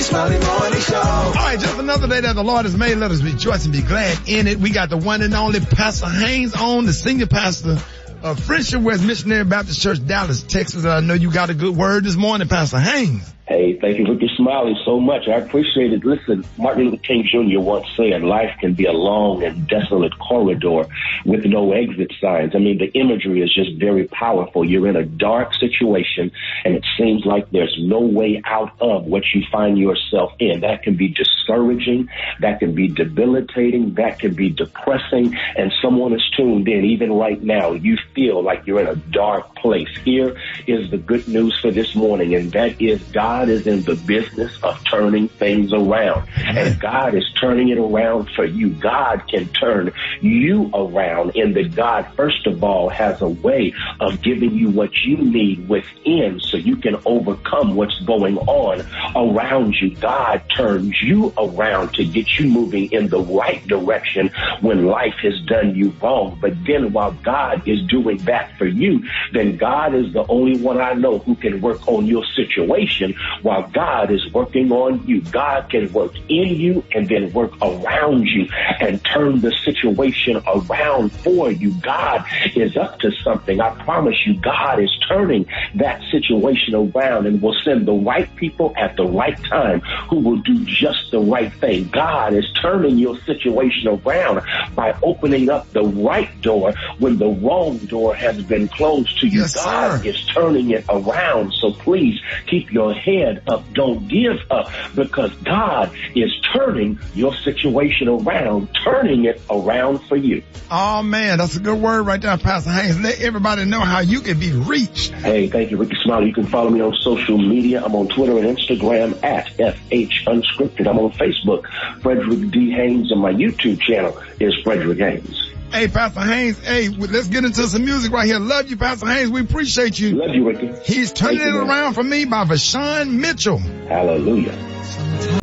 Smiley Morning Show. All right, just another day that the Lord has made. Let us rejoice and be glad in it. We got the one and only Pastor Haynes on, the senior pastor of Friendship West Missionary Baptist Church, Dallas, Texas. I know you got a good word this morning, Pastor Haynes. Hey, thank you, Rickey Smiley, so much. I appreciate it. Listen, Martin Luther King Jr. once said, life can be a long and desolate corridor with no exit signs. I mean, the imagery is just very powerful. You're in a dark situation, and it seems like there's no way out of what you find yourself in. That can be discouraging. That can be debilitating. That can be depressing. And someone is tuned in. Even right now, you feel like you're in a dark place. Here is the good news for this morning, and that is God is in the business of turning things around, and God is turning it around for you. God can turn you around, and that God, first of all, has a way of giving you what you need within so you can overcome what's going on around you. God turns you around to get you moving in the right direction when life has done you wrong. But then while God is doing that for you, then God is the only one I know who can work on your situation while God is working on you. God can work in you and then work around you and turn the situation around for you. God is up to something. I promise you, God is turning that situation around and will send the right people at the right time who will do just the right thing. God is turning your situation around by opening up the right door when the wrong door has been closed to you. Yes, God sir. is turning it around. So please keep your head up. Don't give up, because God is turning your situation around, turning it around for you. Oh, man, that's a good word right there, Pastor Haynes. Let everybody know how you can be reached. Hey, thank you, Rickey Smiley. You can follow me on social media. I'm on Twitter and Instagram at FH Unscripted. I'm on Facebook, Frederick D. Haynes, and my YouTube channel is Frederick Haynes. Hey, Pastor Haynes, hey, let's get into some music right here. Love you, Pastor Haynes. We appreciate you. Love you, Ricky. He's Turning It Around for Me by Vashawn Mitchell. Hallelujah.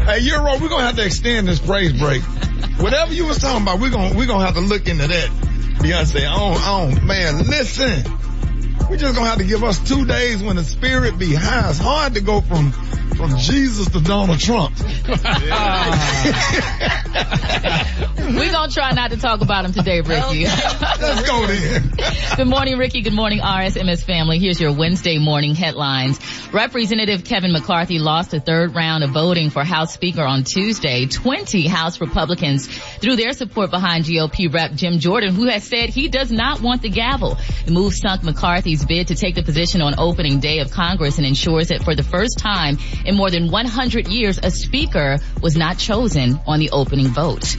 Hey, you're right. We're going to have to extend this praise break. Whatever you was talking about, we're going to have to look into that. Beyonce, on. Man, listen. We're just going to have to give us 2 days when the spirit be high. It's hard to go from Jesus to Donald Trump. We're going to try not to talk about him today, Ricky. Let's go then. Good morning, Ricky. Good morning, RSMS family. Here's your Wednesday morning headlines. Representative Kevin McCarthy lost the third round of voting for House Speaker on Tuesday. 20 House Republicans threw their support behind GOP Rep Jim Jordan, who has said he does not want the gavel. The move sunk McCarthy's bid to take the position on opening day of Congress and ensures that for the first time in more than 100 years, a speaker was not chosen on the opening vote.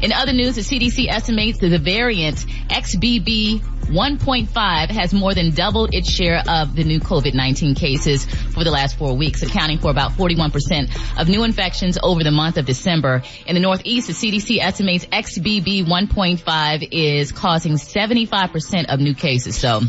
In other news, the CDC estimates that the variant XBB 1.5 has more than doubled its share of the new COVID-19 cases for the last 4 weeks, accounting for about 41% of new infections over the month of December. In the Northeast, the CDC estimates XBB 1.5 is causing 75% of new cases. So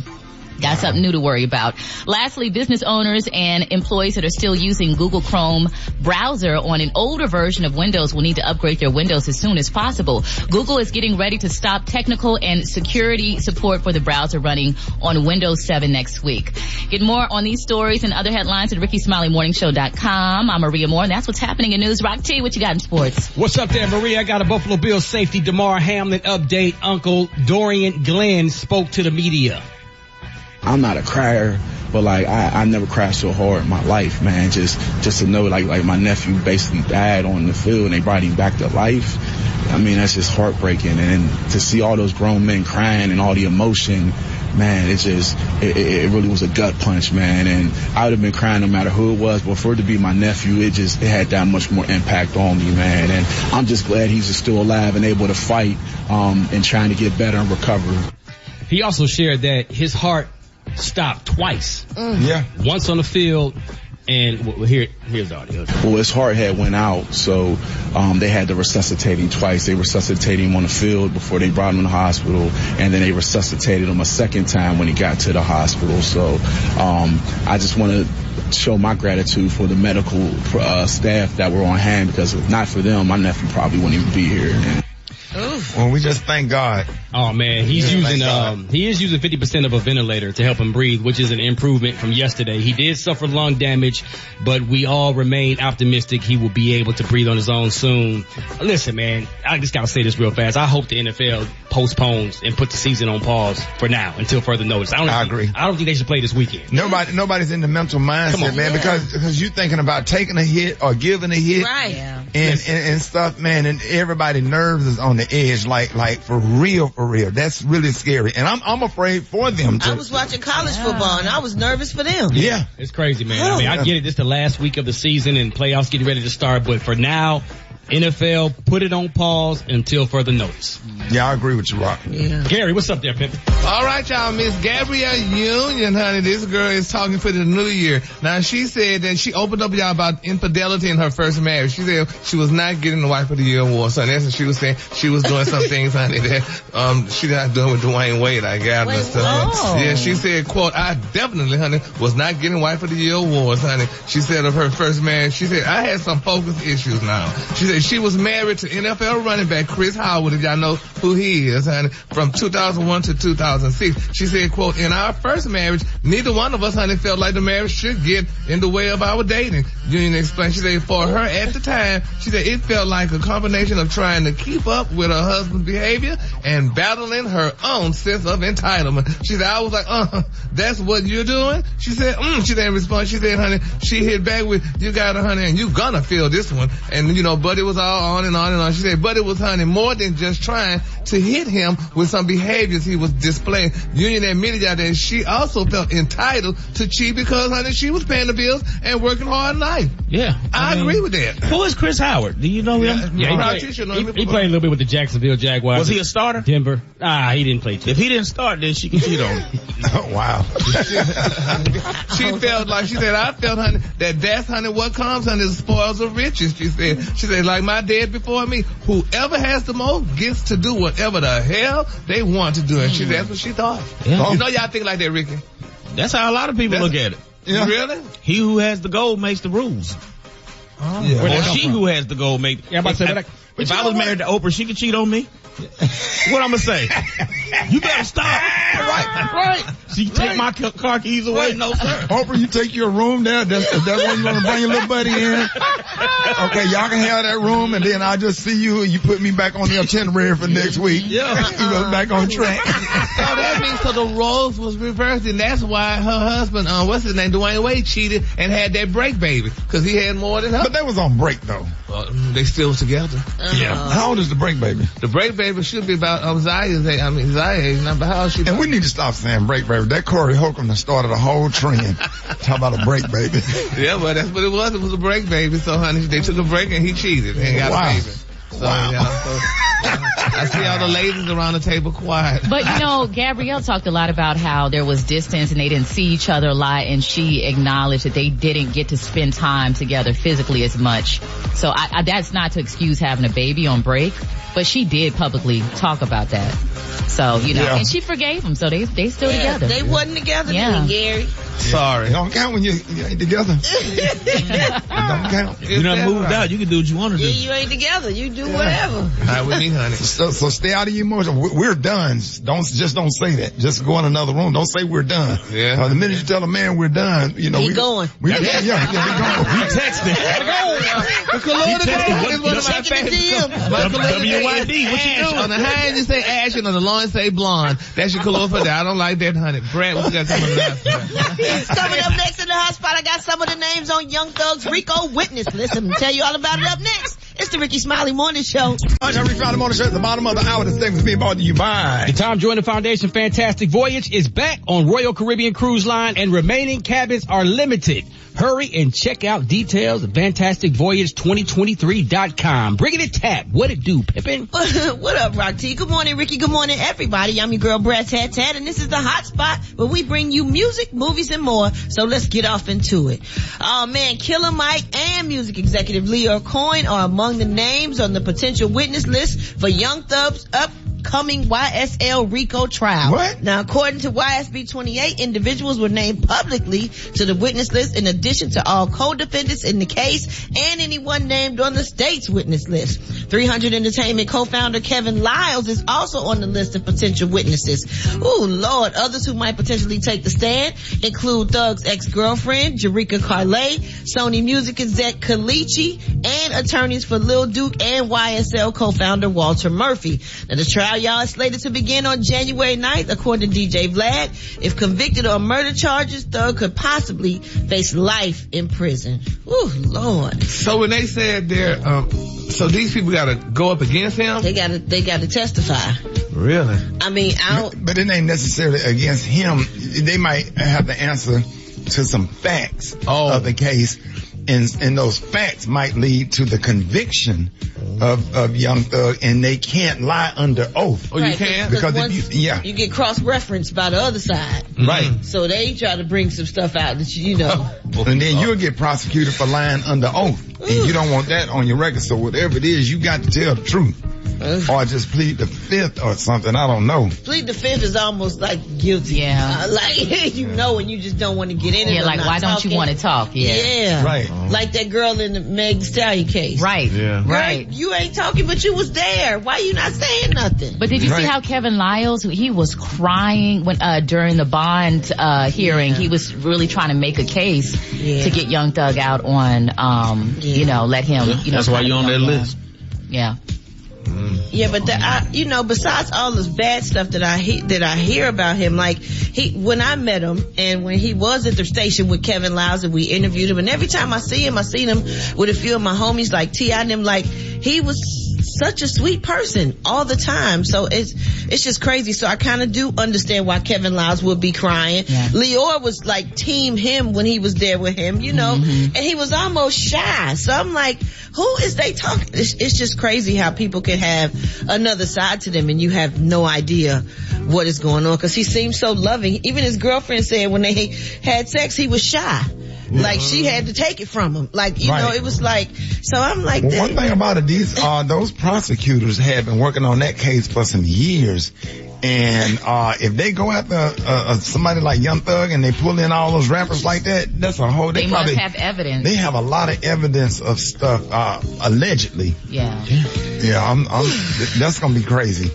got something new to worry about. Lastly, business owners and employees that are still using Google Chrome browser on an older version of Windows will need to upgrade their Windows as soon as possible. Google is getting ready to stop technical and security support for the browser running on Windows 7 next week. Get more on these stories and other headlines at RickySmileyMorningShow.com. I'm Maria Moore, and that's what's happening in news. Rock T, what you got in sports? What's up there, Maria? I got a Buffalo Bills safety, Damar Hamlin update. Uncle Dorian Glenn spoke to the media. I'm not a crier, but I never cried so hard in my life, man. Just to know like my nephew basically died on the field and they brought him back to life. I mean, that's just heartbreaking. And to see all those grown men crying and all the emotion, man, it really was a gut punch, man. And I would have been crying no matter who it was, but for it to be my nephew, it had that much more impact on me, man. And I'm just glad he's still alive and able to fight, and trying to get better and recover. He also shared that his heart stopped twice. Yeah. Once on the field, and here's the audio. Well, his heart had went out, so they had to resuscitate him twice. They resuscitated him on the field before they brought him to the hospital, and then they resuscitated him a second time when he got to the hospital. So I just want to show my gratitude for the medical staff that were on hand, because if not for them, my nephew probably wouldn't even be here. Well, we just thank God. Oh man, he is using 50% of a ventilator to help him breathe, which is an improvement from yesterday. He did suffer lung damage, but we all remain optimistic he will be able to breathe on his own soon. Listen, man, I just gotta say this real fast. I hope the NFL postpones and put the season on pause for now until further notice. I agree. I don't think they should play this weekend. Nobody's in the mental mindset, man, because you're thinking about taking a hit or giving a hit, right? And stuff, man, and everybody's nerves is on the edge, like for real. That's really scary, and I'm afraid for them. I was watching college football, and I was nervous for them. Yeah, it's crazy, man. I mean, I get it. This is the last week of the season, and playoffs getting ready to start, but for now, NFL, put it on pause until further notice. Yeah, I agree with you, Rock. Yeah. Gary, what's up there, Pip? All right, y'all. Miss Gabrielle Union, honey, this girl is talking for the new year. Now, she said that she opened up y'all about infidelity in her first marriage. She said she was not getting the Wife of the Year award. So that's what she was saying. She was doing some things, honey, that she not doing with Dwayne Wade, I gather. Yeah, she said, quote, I definitely, honey, was not getting Wife of the Year awards, honey. She said of her first marriage, she said, I had some focus issues now. She said she was married to NFL running back Chris Howard, if y'all know who he is, honey, from 2001 to 2006. She said, quote, in our first marriage, neither one of us, honey, felt like the marriage should get in the way of our dating. Union explained. She said, for her at the time, she said it felt like a combination of trying to keep up with her husband's behavior and battling her own sense of entitlement. She said, I was like, that's what you're doing? She said, she didn't respond. She said, honey, she hit back with, you got it, honey, and you gonna feel this one. And, but it was all on and on and on. She said, but it was, honey, more than just trying to hit him with some behaviors he was displaying. Union admitted that she also felt entitled to cheat because, honey, she was paying the bills and working hard in life. Yeah. I agree with that. Who is Chris Howard? Do you know him? Yeah, he played a little bit with the Jacksonville Jaguars. Was he a starter? Denver. He didn't play too. If he didn't start, then she can cheat on him. Oh, wow. She felt like, she said, I felt, honey, that's, honey, what comes, honey, the spoils of riches, she said, like my dad before me, whoever has the most gets to do whatever the hell they want to do. And that's what she thought. Yeah. You know y'all think like that, Ricky? That's how a lot of people look at it. Yeah. Really? He who has the gold makes the rules. Oh. Yeah. Or she who has the gold makes. Yeah, I'm about to say that. If I was married to Oprah, she could cheat on me. What I'm gonna say? You better stop. Right. She take my car keys away. No, sir. Oprah, you take your room there. That's where you want to bring your little buddy in. Okay, y'all can have that room, and then I'll just see you, and you put me back on the itinerary for next week. Yeah. You go back on track. So that means the roles was reversed, and that's why her husband, what's his name, Dwayne Wade, cheated and had that break baby, because he had more than her. But they was on break, though. They still together. Yeah. How old is the break baby? The break baby should be about Zia's age. I mean, Zia's age. Now, but how old she? And we need to stop saying break baby. That Corey Holcomb started a whole trend. Talk about a break baby. Yeah, well, that's what it was. It was a break baby. So, honey, they took a break and he cheated and got a baby. So, I see all the ladies around the table quiet. But, Gabrielle talked a lot about how there was distance and they didn't see each other a lot, and she acknowledged that they didn't get to spend time together physically as much. So that's not to excuse having a baby on break, but she did publicly talk about that. So, and she forgave him, so they still together. They wasn't together, Gary. Sorry. It don't count when you ain't together. It don't count. You done moved out. You can do what you want to do. Yeah, you ain't together. You do whatever. All right, with me, honey. So stay out of your emotion. We're done. Don't say that. Just go in another room. Don't say we're done. Yeah. The minute you tell a man we're done, we going. We going. You texting. The color today is one of my favorites. WYD, what you doing? On the high end you say ashen, on the low end say blonde. That's your color for that. I don't like that, honey. Brad, what you got coming up? Coming up next in the hot spot, I got some of the names on Young Thug's RICO witness list. I'm going to tell you all about it up next. It's the Rickey Smiley Morning Show. I reach around the morning show at the bottom of the hour. This thing was being brought to you by the Tom Jordan Foundation Fantastic Voyage is back on Royal Caribbean Cruise Line, and remaining cabins are limited. Hurry and check out details at fantasticvoyage2023.com. Bringing it tap. What it do, Pippin? What up, Rock T? Good morning, Ricky. Good morning, everybody. I'm your girl, Brad Tat, and this is the hot spot where we bring you music, movies, and more. So let's get off into it. Oh man, Killer Mike and music executive Leo Coyne are among the names on the potential witness list for Young Thug's upcoming YSL RICO trial. What? Now, according to YSB 28, individuals were named publicly to the witness list in addition to all co-defendants in the case and anyone named on the state's witness list. 300 Entertainment co-founder Kevin Liles is also on the list of potential witnesses. Ooh, Lord. Others who might potentially take the stand include Thug's ex-girlfriend, Jerrica Carlay, Sony Music exec Kalichi, and attorneys for Lil Duke and YSL co-founder Walter Murphy. Now, the trial, y'all, is slated to begin on January 9th, according to DJ Vlad. If convicted on murder charges, Thug could possibly face life in prison. Ooh, Lord. So when they said so these people gotta go up against him? They gotta testify. Really? I mean, But it ain't necessarily against him. They might have to answer to some facts of the case. And those facts might lead to the conviction of Young Thug, and they can't lie under oath. Oh, right, you can't? Because you get cross-referenced by the other side. Right. So they try to bring some stuff out that you know. And then you'll get prosecuted for lying under oath. And you don't want that on your record. So whatever it is, you got to tell the truth. Or just plead the fifth or something. I don't know. Plead the fifth is almost like guilty. Yeah. Like, you know, and you just don't want to get in it. Yeah, like, why don't you want to talk? Yeah. Right. Like that girl in the Meg Thee Stallion case. Right. Yeah. Girl, Right. you ain't talking, but you was there. Why you not saying nothing? But did you see how Kevin Liles, he was crying when during the bond hearing? He was really trying to make a case to get Young Thug out on, you know, let him, you know. That's why you're on that list. Yeah. Yeah, but besides all this bad stuff that I hear about him, like when I met him and when he was at the station with Kevin Liles and we interviewed him, and every time I seen him with a few of my homies like T.I. and them, like he was such a sweet person all the time. So it's just crazy. So I kind of do understand why Kevin Liles would be crying. Yeah. Leor was like team him when he was there with him, you know, and he was almost shy. So I'm like, who is they talking? It's just crazy how people can have another side to them and you have no idea what is going on, because he seems so loving. Even his girlfriend said when they had sex, he was shy. Like she had to take it from him. Like, you know, it was like, so I'm like, well, one thing about it, those prosecutors have been working on that case for some years. And, if they go after, somebody like Young Thug and they pull in all those rappers like that, that's a whole, they must have evidence. They have a lot of evidence of stuff, allegedly. Yeah. Yeah, that's gonna be crazy.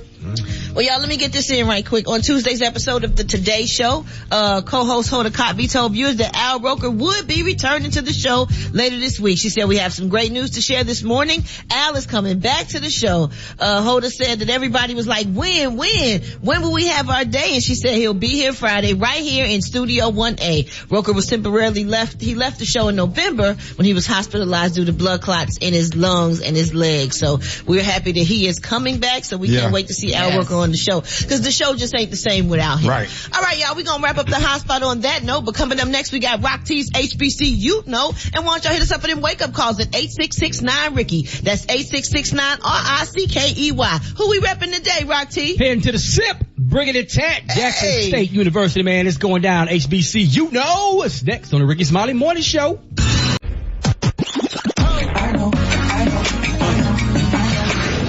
Well, y'all, let me get this in right quick. On Tuesday's episode of the Today Show, co-host Hoda Kotb told viewers that Al Roker would be returning to the show later this week. She said, we have some great news to share this morning. Al is coming back to the show. Hoda said that everybody was like, when will we have our day? And she said he'll be here Friday right here in Studio 1A. Roker was temporarily left the show in November when he was hospitalized due to blood clots in his lungs and his legs. So we're happy that he is coming back, so we can't wait to see Al Roker on the show, because the show just ain't the same without him. Right. All right, y'all, we're gonna wrap up the hot spot on that note, but coming up next we got Rock T's HBC You Know, and why don't y'all hit us up for them wake up calls at 8669-RICKY. That's 8669-RICKEY. Who we repping today, Rock T? Heading to the SIP, bringing it tat. Jackson State University, man, it's going down. HBC You Know. It's next on the Rickey Smiley Morning Show.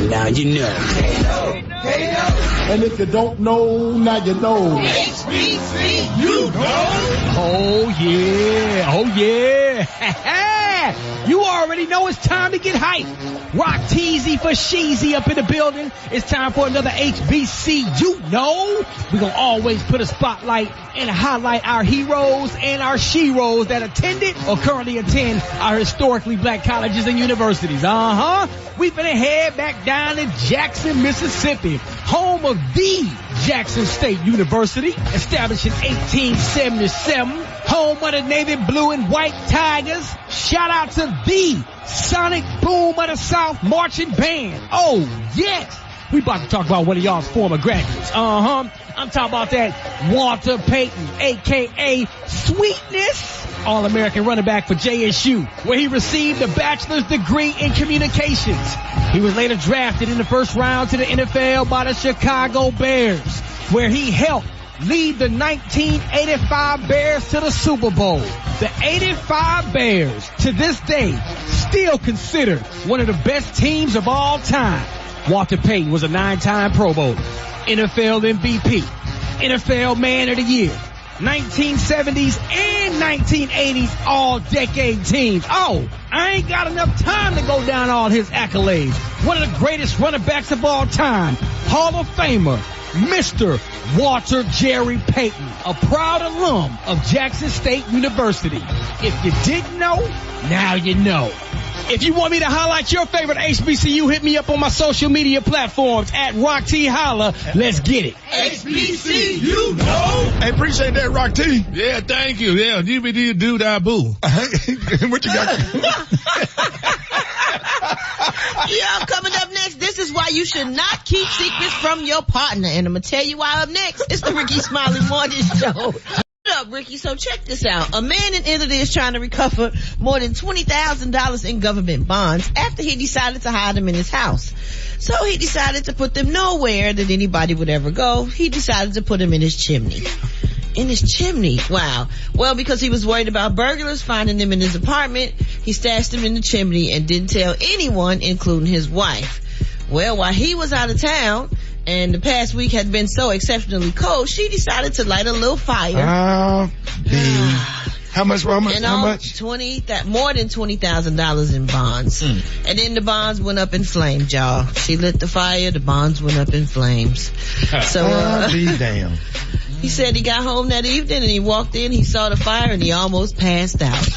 Now you know. And if you don't know, now you know. HBC You know. Oh yeah. Oh yeah. You already know it's time to get hyped. Rock Teasy for Sheezy up in the building. It's time for another HBC You Know. We're going to always put a spotlight and highlight our heroes and our sheroes that attended or currently attend our historically black colleges and universities. We finna head back down to Jackson, Mississippi, home of the Jackson State University, established in 1877, home of the Navy Blue and White Tigers. Shout out to the Sonic Boom of the South Marching Band. Oh, yes. We about to talk about one of y'all's former graduates. I'm talking about that Walter Payton, a.k.a. Sweetness, All-American running back for JSU, where he received a bachelor's degree in communications. He was later drafted in the first round to the NFL by the Chicago Bears, where he helped lead the 1985 Bears to the Super Bowl. The 85 Bears, to this day, still considered one of the best teams of all time. Walter Payton was a 9-time Pro Bowler, NFL MVP, NFL Man of the Year, 1970s and 1980s all-decade teams. Oh, I ain't got enough time to go down all his accolades. One of the greatest running backs of all time, Hall of Famer, Mr. Walter Jerry Payton, a proud alum of Jackson State University. If you didn't know, now you know. If you want me to highlight your favorite HBCU, hit me up on my social media platforms at Rock T Holla. Let's get it. HBCU, no. Hey, appreciate that, Rock T. Yeah, thank you. Yeah, DVD do that boo. What you got? Yeah, coming up next, this is why you should not keep secrets from your partner. And I'm going to tell you why up next. It's the Rickey Smiley Morning Show. What up, Ricky? So check this out. A man in Italy is trying to recover more than $20,000 in government bonds after he decided to hide them in his house. So he decided to put them nowhere that anybody would ever go. He decided to put them in his chimney. In his chimney. Wow. Well, because he was worried about burglars finding them in his apartment, he stashed them in the chimney and didn't tell anyone, including his wife. Well, while he was out of town, and the past week had been so exceptionally cold, she decided to light a little fire. How much? More than $20,000 in bonds. And then the bonds went up in flames, y'all. She lit the fire, the bonds went up in flames. So, be damn. He said he got home that evening and he walked in, he saw the fire and he almost passed out.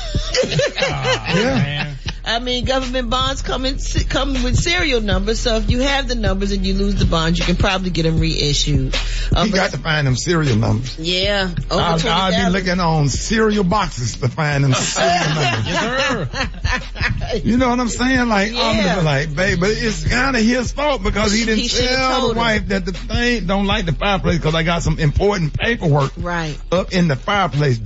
Yeah. I mean, government bonds come with serial numbers, so if you have the numbers and you lose the bonds, you can probably get them reissued. You got to find them serial numbers. Yeah. I'll be looking on cereal boxes to find them serial numbers. Yes, sir. You know what I'm saying? Like, Yeah. I'm gonna be like, babe, but it's kind of his fault because he didn't tell the wife that the thing don't like the fireplace because I got some important paperwork up in the fireplace.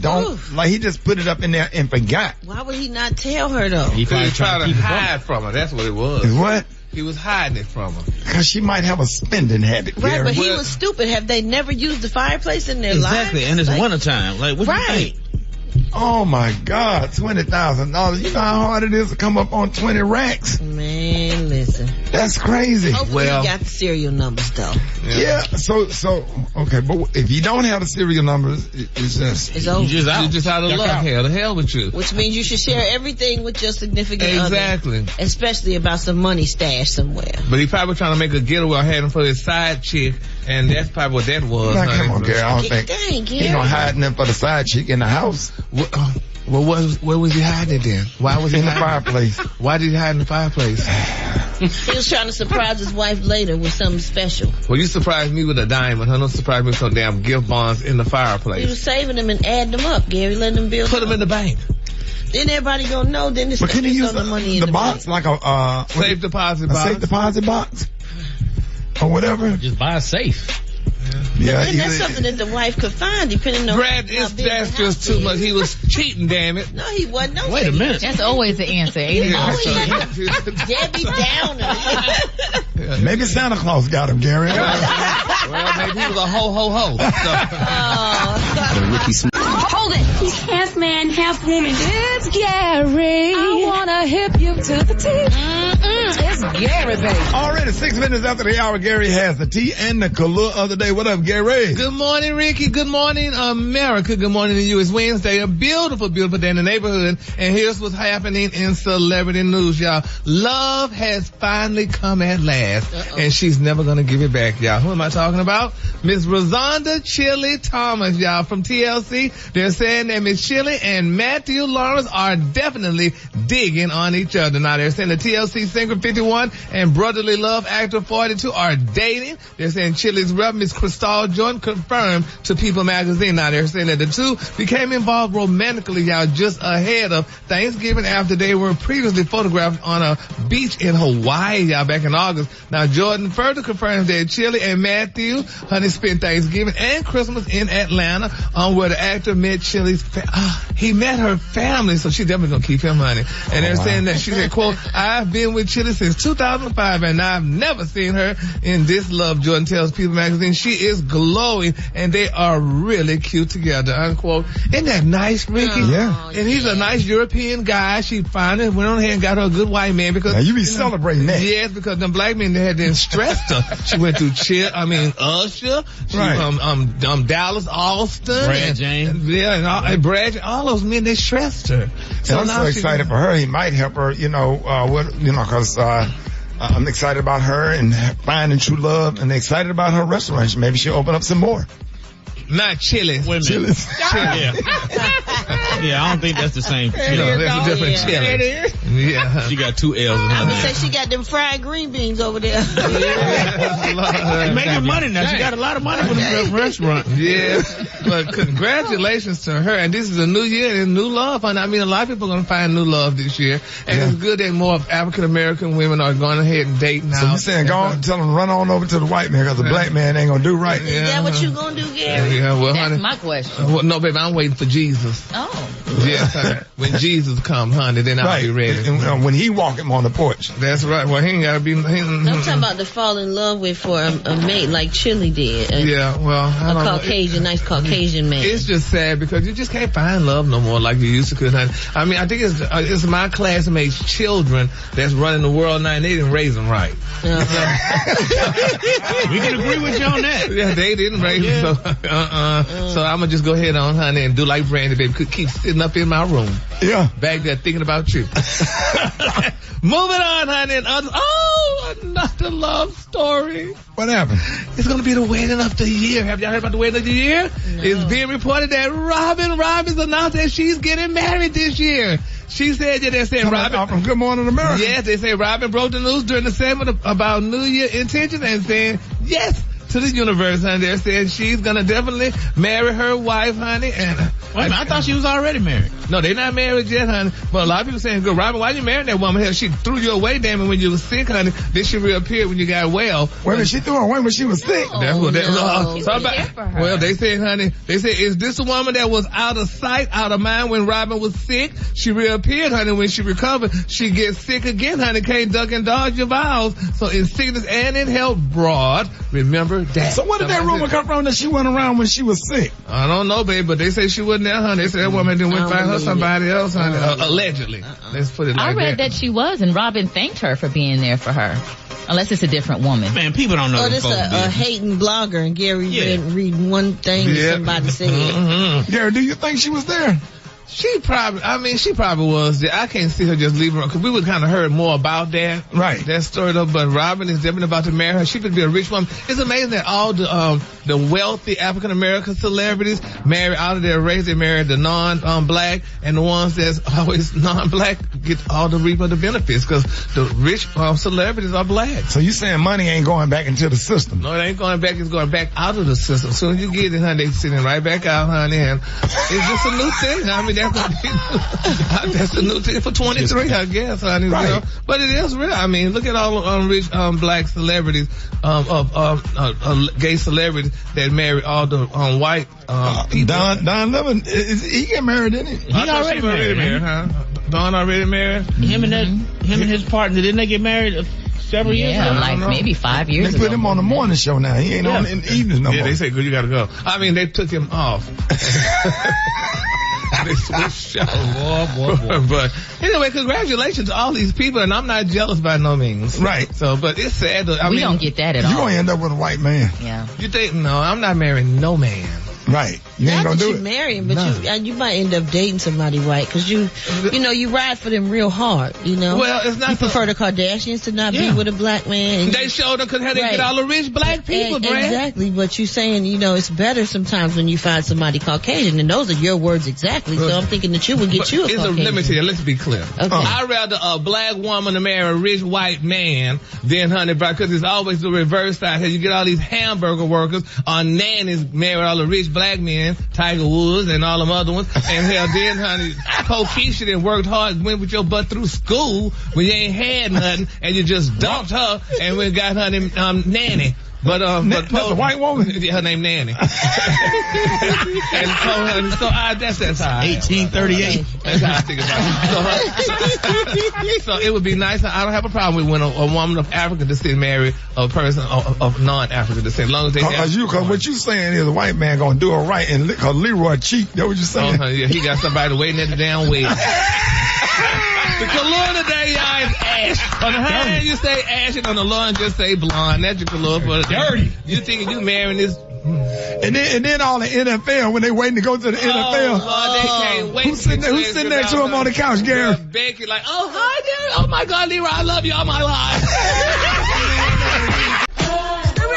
Like he just put it up in there and forgot. Why would he not tell her though? He was trying to hide from her. That's what it was. What? He was hiding it from her. Because she might have a spending habit. Right, Gary. but he was stupid. Have they never used the fireplace in their lives? Exactly, and it's wintertime. Like, what do you think? Oh my God, $20,000. You know how hard it is to come up on 20 racks? Man, listen. That's crazy. Hopefully you got the serial numbers though. Yeah, so, okay, but if you don't have the serial numbers, it's over. You're just out of luck. Hell, the hell with you. Which means you should share everything with your significant other. Exactly. Especially about some money stashed somewhere. But he probably trying to make a getaway or had him for his side chick, and that's probably what that was. Now, come on, Gary, I don't think Gary. he's gonna hide them for the side chick in the house. Well, where was he hiding it then? Why was he in the fireplace? Why did he hide in the fireplace? He was trying to surprise his wife later with something special. Well, you surprised me with a diamond, huh? Don't surprise me with some damn gift bonds in the fireplace. He was saving them and adding them up, Gary, letting them build. Put them in the bank. Then everybody gonna know. Then it's can he use the money in the the box bank. like a safe deposit box? A safe deposit box or whatever. Just buy a safe. Yeah, and that's something that the wife could find depending on. Brad, that's just too much. He was cheating, damn it. No, he wasn't. No, wait a minute. That's always the answer, ain't it? Debbie Downer. Maybe Santa Claus got him, Gary. Well, maybe he was a ho. Rickey Smiley. Hold it. He's half man, half woman. It's Gary. I wanna hip you to the T. It's Gary, baby. Already 6 minutes after the hour, Gary has the tea and the color of the day. What up, Gary? Good morning, Ricky. Good morning, America. Good morning to you. It's Wednesday, a beautiful, beautiful day in the neighborhood. And here's what's happening in celebrity news, y'all. Love has finally come at last. And she's never gonna give it back, y'all. Who am I talking about? Miss Rosonda Chili Thomas, y'all, from TLC. They're saying that Miss Chili and Matthew Lawrence are definitely digging on each other. Now, they're saying the TLC singer 51 and brotherly love actor 42 are dating. They're saying Chili's rep, Miss Crystal Jordan, confirmed to People magazine. Now, they're saying that the two became involved romantically, y'all, just ahead of Thanksgiving after they were previously photographed on a beach in Hawaii, y'all, back in August. Now, Jordan further confirms that Chili and Matthew, honey, spent Thanksgiving and Christmas in Atlanta, where the actor met Chili's he met her family, so she definitely gonna keep him, honey. And they're saying that she said, quote, I've been with Chili since 2005, and I've never seen her in this Love Jordan Tells People magazine. She is glowing, and they are really cute together, unquote. Isn't that nice, Ricky? Yeah. And he's a nice European guy. She finally went on ahead and got her a good white man because... Now you be celebrating that. Yes, because them black men, they had then stressed her. She went through Usher, she, right. Dallas Austin. Brad James. And Brad, all those men, they stressed her. So I'm so excited for her. He might help her, cause, I'm excited about her and finding true love, and excited about her restaurant. Maybe she'll open up some more. Not Chili's. Wait a minute. Yeah, I don't think that's the same. No, that's a different Chili's. Yeah. She got 2 L's in her I'm gonna name. say she got them fried green beans over there. She's making money now. She got a lot of money for the restaurant. Yeah. But congratulations to her. And this is a new year and new love. And I mean, a lot of people are going to find new love this year. And it's good that more African American women are going ahead and date now. So you're saying go on, tell them to run on over to the white man, because the black man ain't going to do right. Is that what you gonna do, Gary? Yeah, well, That's honey. my question. Well, no, baby, I'm waiting for Jesus. Oh. Yes, honey. When Jesus come, honey, then I'll be ready. And, when he walk him on the porch. That's right. Well, he ain't got to be... I'm talking about to fall in love with for a mate like Chili did. Yeah, well, I don't Caucasian, nice Caucasian man. It's just sad because you just can't find love no more like you used to could, honey. I mean, I think it's my classmates' children that's running the world now, and they didn't raise them right. We can agree with you on that. Yeah, they didn't raise them, so, so I'm gonna just go ahead on, honey, and do like Brandy, baby. Could keep sitting up in my room. Yeah. Back there thinking about you. Moving on, honey. Another love story. What happened? It's going to be the wedding of the year. Have y'all heard about the wedding of the year? No. It's being reported that Robin's announced that she's getting married this year. She said that they said Robin from Good Morning America. Yes, they say Robin broke the news during the segment about New Year intentions and saying yes to the universe, honey. They're saying she's gonna definitely marry her wife, honey. And wait a minute, I thought she was already married. No, they're not married yet, honey. But a lot of people saying, "Good, Robin, why you marrying that woman? Hell, she threw you away, damn it, when you were sick, honey. Then she reappeared when you got well." Wait a minute, she threw her away when she was sick. That's what that was. For her. Well, they said, honey, is this a woman that was out of sight, out of mind when Robin was sick? She reappeared, honey, when she recovered. She gets sick again, honey. Can't duck and dodge your vows. So in sickness and in health, broad, remember that. So what did that rumor come from that she went around when she was sick? I don't know, babe, but they say she wasn't there, honey. They said that woman didn't find her somebody else, honey. Allegedly. Let's put it like that. I read that she was, and Robin thanked her for being there for her. Unless it's a different woman. Man, people don't know. Oh, this a hating blogger, and Gary reading one thing that somebody said. Gary, do you think she was there? She probably was there. I can't see her just leaving her, because we would kind of heard more about that. Right. That story though, but Robin is definitely about to marry her. She could be a rich woman. It's amazing that all the wealthy African American celebrities marry out of their race. They marry the non-black, and the ones that's always non-black get all the reap of the benefits, because the rich celebrities are black. So you saying money ain't going back into the system? No, it ain't going back. It's going back out of the system. As soon as you get it, honey, they sending right back out, honey, and it's just a new thing. I mean, that's a new thing for 23, I guess, honey. Right. You know? But it is real. I mean, look at all rich black celebrities, gay celebrities that marry all the white people. Don Levin, he get married, didn't he? He already married, huh? Don already married. Him and his partner, didn't they get married several years ago? Like maybe 5 years ago. They put him on the morning show now. He ain't on in the evenings no more. Yeah, they say, good, you gotta go. I mean, they took him off. They switched shows. But anyway, congratulations to all these people, and I'm not jealous by no means. Right. So, but it's sad. We don't get that at all. You're going to end up with a white man. Yeah. You think, no, I'm not marrying no man. Right. You ain't gonna do it. Not that you marry him, but you might end up dating somebody white, because you ride for them real hard, you know. Well, it's not. You prefer the Kardashians to not be with a black man. They showed them because how they get all the rich black people, Brad. Exactly, but you're saying, it's better sometimes when you find somebody Caucasian, and those are your words exactly. So I'm thinking that you would get you a Caucasian. Let me tell you, let's be clear. Okay. I'd rather a black woman to marry a rich white man than honey, because it's always the reverse side. You get all these hamburger workers or nannies marry all the rich black men, Tiger Woods and all them other ones. And hell, then, honey, Keisha that worked hard, went with your butt through school when you ain't had nothing, and you just dumped her and went got honey, nanny. But That's a white woman? Her name Nanny. and so that's how 1838. That's how I think about it. So it would be nice. I don't have a problem with when a woman of African descent marry a person of non-African descent, as long as they Cause what you saying is a white man gonna do her right and cause Leroy cheat. That's what you saying? Yeah, he got somebody waiting at the damn way. The color today, y'all, is ash. On the high end, you say ash, and on the low end, just say blonde. That's your color for the dirty. You thinking you marrying this? And then all the NFL, when they waiting to go to the NFL. Lord, they can't wait. Who's sitting there to him on the couch, Gary? Becky, like, oh, hi, Gary. Oh, my God, Leroy, I love you all my life.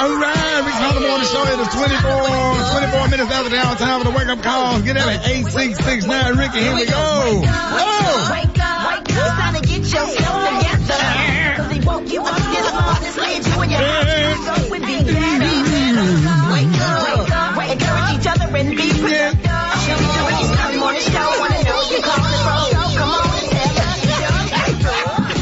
All right, Rickey Smiley Morning Show. It is 24 minutes after the hour. Time for the wake-up call. Get at it, 8669 Ricky. Here we go. Oh! Wake up, it's time to get yourself together. Cause they woke you up this morning, slid you in your house, go with me. Wake up, encourage each other and be productive. Show me the Rickey Smiley Morning Show. Wanna know you calling from? Come on and tell us.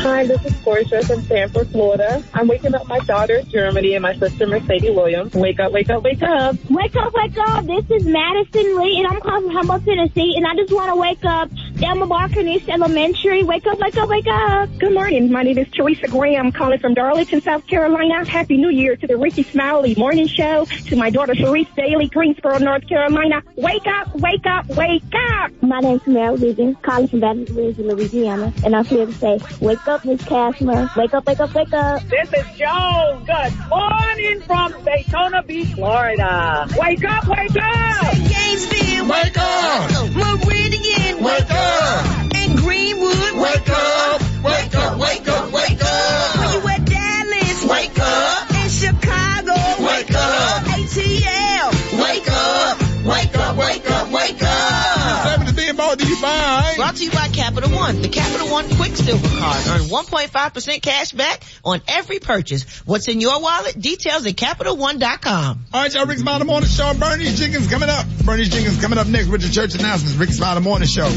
Hi, this is Portia from Sanford, Florida. I'm waking up my daughter, Germany, and my sister, Mercedes Williams. Wake up, wake up, wake up. Wake up, wake up. This is Madison Lee, and I'm calling from Humboldt, Tennessee, and I just want to wake up Delma Barker East Elementary. Wake up, wake up, wake up. Good morning. My name is Teresa Graham, calling from Darlington, South Carolina. Happy New Year to the Rickey Smiley Morning Show, to my daughter, Sharice Daly, Greensboro, North Carolina. Wake up, wake up, wake up. My name is Mel Regan, calling from Baton Rouge, Louisiana, and I'm here to say, wake up, Miss Cashmere. Wake up, wake up, wake up. This is Joe. Good morning from Daytona Beach, Florida. Wake up, wake up. Gainesville, Wake up. Meridian, Wake up. and Greenwood, Wake up. Wake up, wake up, wake up. Where you at, Dallas? Wake up. In Chicago, Wake up. ATL, Wake up. Wake up, wake up, wake up. 70 being bought to you by. Brought to you by Capital One. The Capital One Quick Silver Card. Earn 1.5% cash back on every purchase. What's in your wallet? Details at CapitalOne.com. All right, y'all, Rickey Smiley Morning Show. Bernie's Jenkins coming up. Bernie's Jenkins coming up next with the church announcements. Rickey Smiley Morning Show.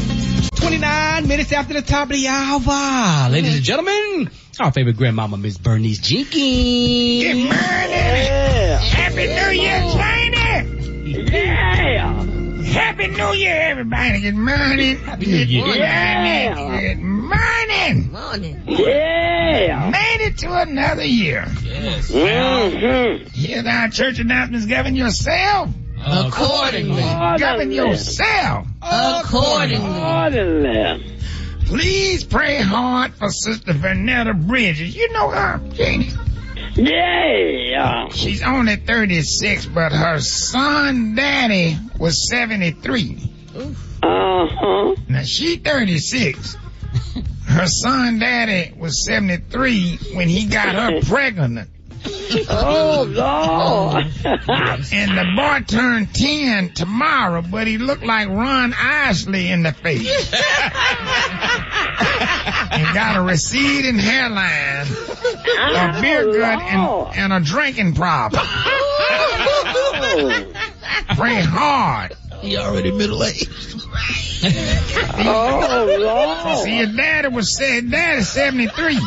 29 minutes after the top of the hour. Ladies and gentlemen, our favorite grandmama, Miss Bernice Jenkins. Good morning. Yeah. Happy New Year, China. Yeah. Happy New Year, everybody. Good morning. Happy New Year. Yeah. Good morning. Morning. Yeah. Made it to another year. Yes. Mm-hmm. Here's our church announcements. Govern yourself. Accordingly. Govern yourself. Accordingly. Please pray hard for Sister Vernetta Bridges. You know her, Janie. Yeah. She's only 36, but her son daddy was 73. Uh-huh. Now she 36. Her son daddy was 73 when he got her pregnant. Oh, Lord. And the boy turned 10 tomorrow, but he looked like Ron Isley in the face. And got a receding hairline, a beer gut, and a drinking problem. Pray hard. He already middle-aged. Oh, Lord. See, his daddy was 73. She's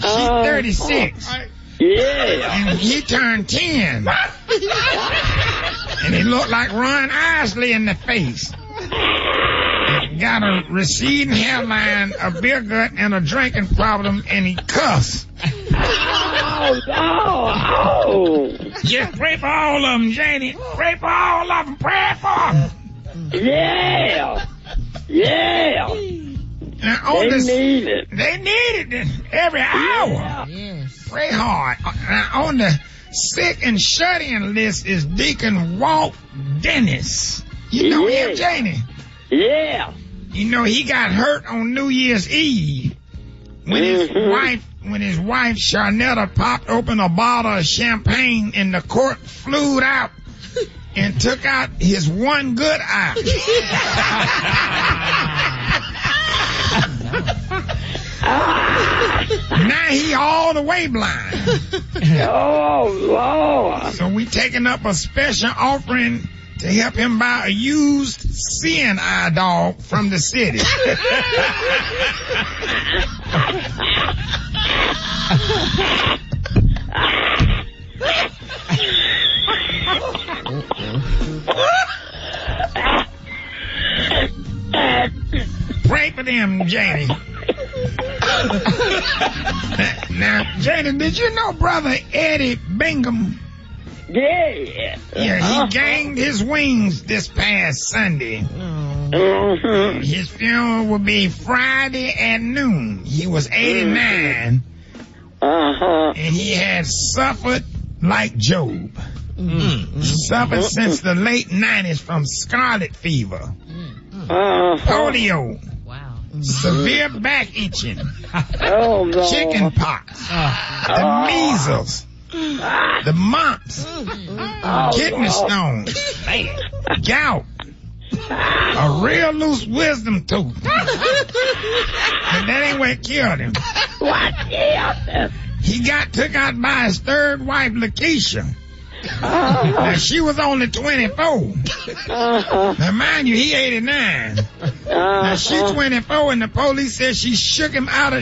36. Yeah. And he turned 10. And he looked like Ron Isley in the face. Got a receding hairline, a beer gut, and a drinking problem, and he cussed. Oh. Just pray for all of them, Janie. Pray for all of them. Pray for them. Yeah. Now, They need it. They need it every hour. Yes. Pray hard. Now, on the sick and shut-in list is Deacon Walt Dennis. You know him, Janie? Yeah. You know, he got hurt on New Year's Eve when his wife Sharnetta popped open a bottle of champagne and the cork flew out and took out his one good eye. Now he all the way blind. Oh, Lord. So we taking up a special offering to help him buy a used seeing eye dog from the city. for them, Janie. Now, Janie, did you know Brother Eddie Bingham? Yeah. Yeah, he gained his wings this past Sunday. His funeral will be Friday at noon. He was 89. And he had suffered like Job. Suffered since the late 90s from scarlet fever, polio, severe back itching, chicken pox, the measles, the mumps, kidney stones, gout, a real loose wisdom tooth. And that ain't what killed him. What killed him? He got took out by his third wife, Lakeisha. Now, she was only 24. Now, mind you, he 89. Now, she 24, and the police said she took him out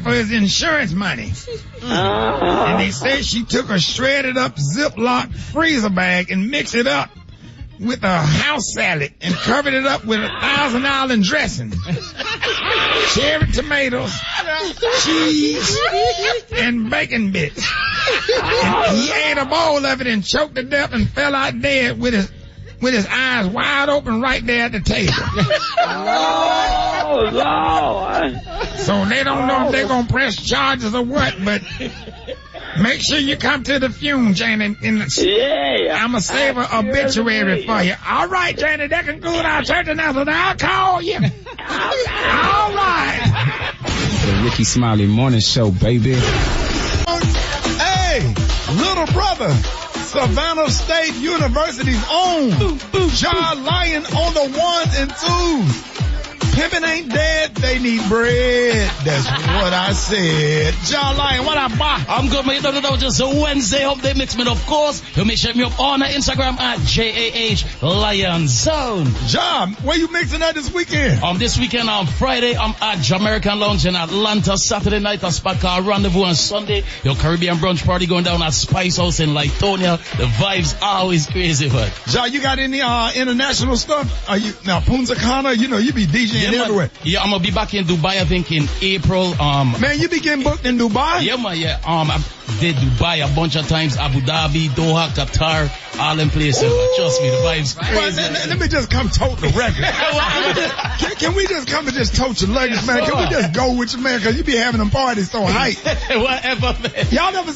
for his insurance money. And they said she took a shredded up Ziploc freezer bag and mixed it up with a house salad and covered it up with $1,000 dressing, cherry tomatoes, cheese, and bacon bits. And he ate a bowl of it and choked to death and fell out dead with his eyes wide open right there at the table. Oh, Lord. So they don't know if they're going to press charges or what, but make sure you come to the funeral, Janie. Yeah. I'm going to save an obituary for you. All right, Janie, that concludes our church announcement. I'll call you. All right. The Rickey Smiley Morning Show, baby. Hey, little brother. Savannah State University's own John Lyon on the 1 and 2. Pimpin' ain't dead, they need bread. That's what I said. John Lyon, what up, boy? I'm good, man. You don't know, just a Wednesday update mix, man. Of course, you may check me up on Instagram at JAH Lion Zone. John, where you mixing at this weekend? This weekend on Friday, I'm at Jamaican Lounge in Atlanta. Saturday night, a spot called Rendezvous. On Sunday, your Caribbean brunch party going down at Spice House in Litonia. The vibes always crazy, but. John, you got any international stuff? Are you now Punta Cana? You know you be DJing everywhere. Yeah, I'm gonna be back in Dubai, I think, in April. Man, you be getting booked in Dubai? Yeah, man, yeah. I did Dubai a bunch of times, Abu Dhabi, Doha, Qatar, all them places. Trust me, the vibes crazy. Let me just come tote the record. Can we just come and just tote your luggage, man? Can we just go with you, man? Cause you be having them parties so hype. Whatever, man.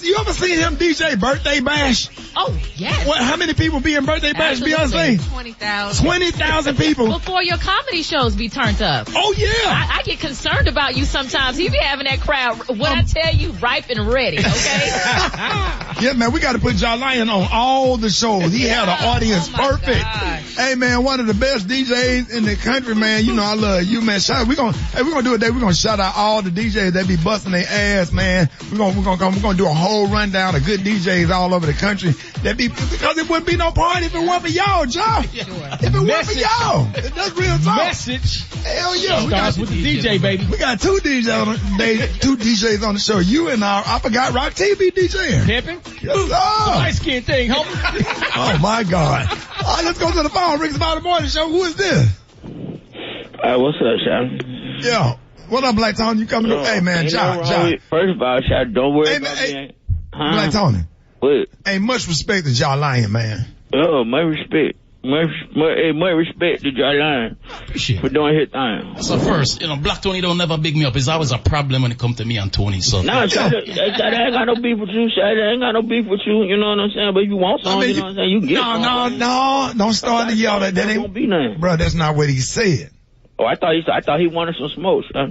You ever seen him DJ Birthday Bash? Oh, yes. How many people be in Birthday Bash, Beyonce? 20,000. 20,000 people. Before your comedy shows be turned up. Oh, yeah. I get concerned about you sometimes. He be having that crowd, when I tell you, ripe and ready, okay? Yeah, man, we got to put John Lyon on all the shows. He had an audience perfect. Gosh. Hey, man, one of the best DJs in the country, man. You know I love you, man. We're gonna do a day. We're gonna shout out all the DJs that be busting their ass, man. We're gonna do a whole rundown of good DJs all over the country. Because it wouldn't be no party if it weren't for y'all, John. If it weren't for y'all. That's real talk. Message. Hell yeah. Starts with the DJ, baby. We got two DJs on the show. You and I forgot Rock T be DJing. Pimpin'? Yes, Light skin thing, homie. Oh my God. All right, let's go to the phone. Rick's About the Morning Show. Who is this? What's up, Sean? Yeah. What up, Black Tony? You coming up? Hey, man, John. First of all, Sean, don't worry about me. Black Tony. What? Hey, much respect to John Lyon, man. Oh, my respect. My respect to John Lyon for doing his thing. So first, Black Tony don't never big me up. It's always a problem when it comes to me and Tony. So I ain't got no beef with you, Shad. I ain't got no beef with you. You know what I'm saying? But if you want something, you know what I'm saying? You can get something. No. Don't start to yell that. That ain't be nothing. Bro, that's not what he said. Oh, I thought he wanted some smoke. I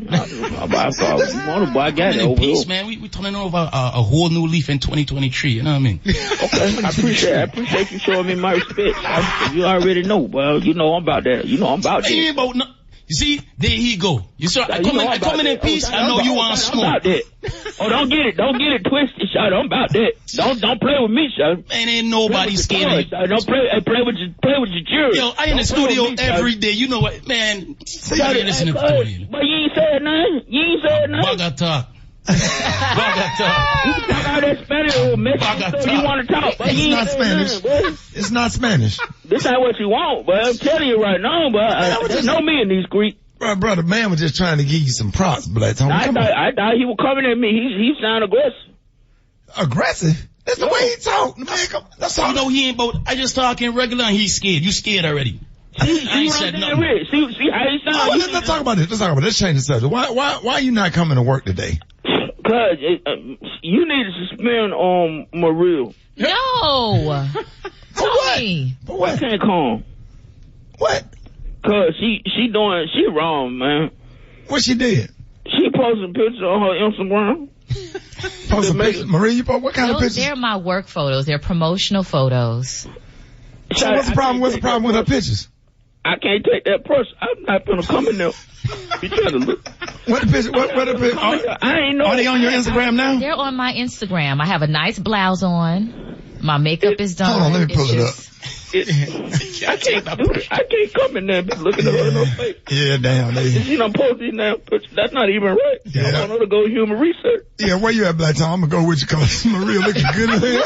got it over. Peace, man. We turning over a whole new leaf in 2023. You know what I mean? Okay, I appreciate you showing me my respect. You already know. Well, you know I'm about that. You know I'm about that. You see, there he go. You saw I come in peace. I know you want smoke. Oh, don't get it twisted, Shot. I'm about that. Don't play with me, Shot. Man, ain't nobody scared. Don't play with your jury. Yo, I in the studio every day. You know what, man? Listen to Tony. But you ain't said nothing. Bagata. You can talk all that Spanish or Mexican you want to talk. It's not Spanish. It's not Spanish. This ain't what you want, but I'm telling you right now, but you know me in these streets. Brother, man was just trying to give you some props, Black Tony. I thought he was coming at me. He sounded aggressive. Aggressive? That's the way he talk, man. That's all. You know, he ain't both. I just talking regular and he's scared. You scared already. I ain't said nothing. See how he sound? Let's talk about this. Let's change the subject. Why are you not coming to work today? Cause you need to suspend Maria. No. For what? For what? I can't come. What? Cause she wrong, man. What she did? She posted a picture on her Instagram. Post a picture. Maria, you post what kind of pictures? They're my work photos. They're promotional photos. So what's the problem? What's the problem with her pictures? I can't take that person. I'm not gonna come in there. You trying to look? What the picture? What the picture? I ain't know. Are they on your Instagram now? They're on my Instagram. I have a nice blouse on. My makeup is done. Hold on, let me pull it up. I can't do it. I can't come in there and be looking at her in her face. Yeah, damn. You know, post these now pictures. That's not even right. Yeah. I want her to go human research. Yeah, where you at, Black Tom? I'm gonna go with you because Maria looking good as hell.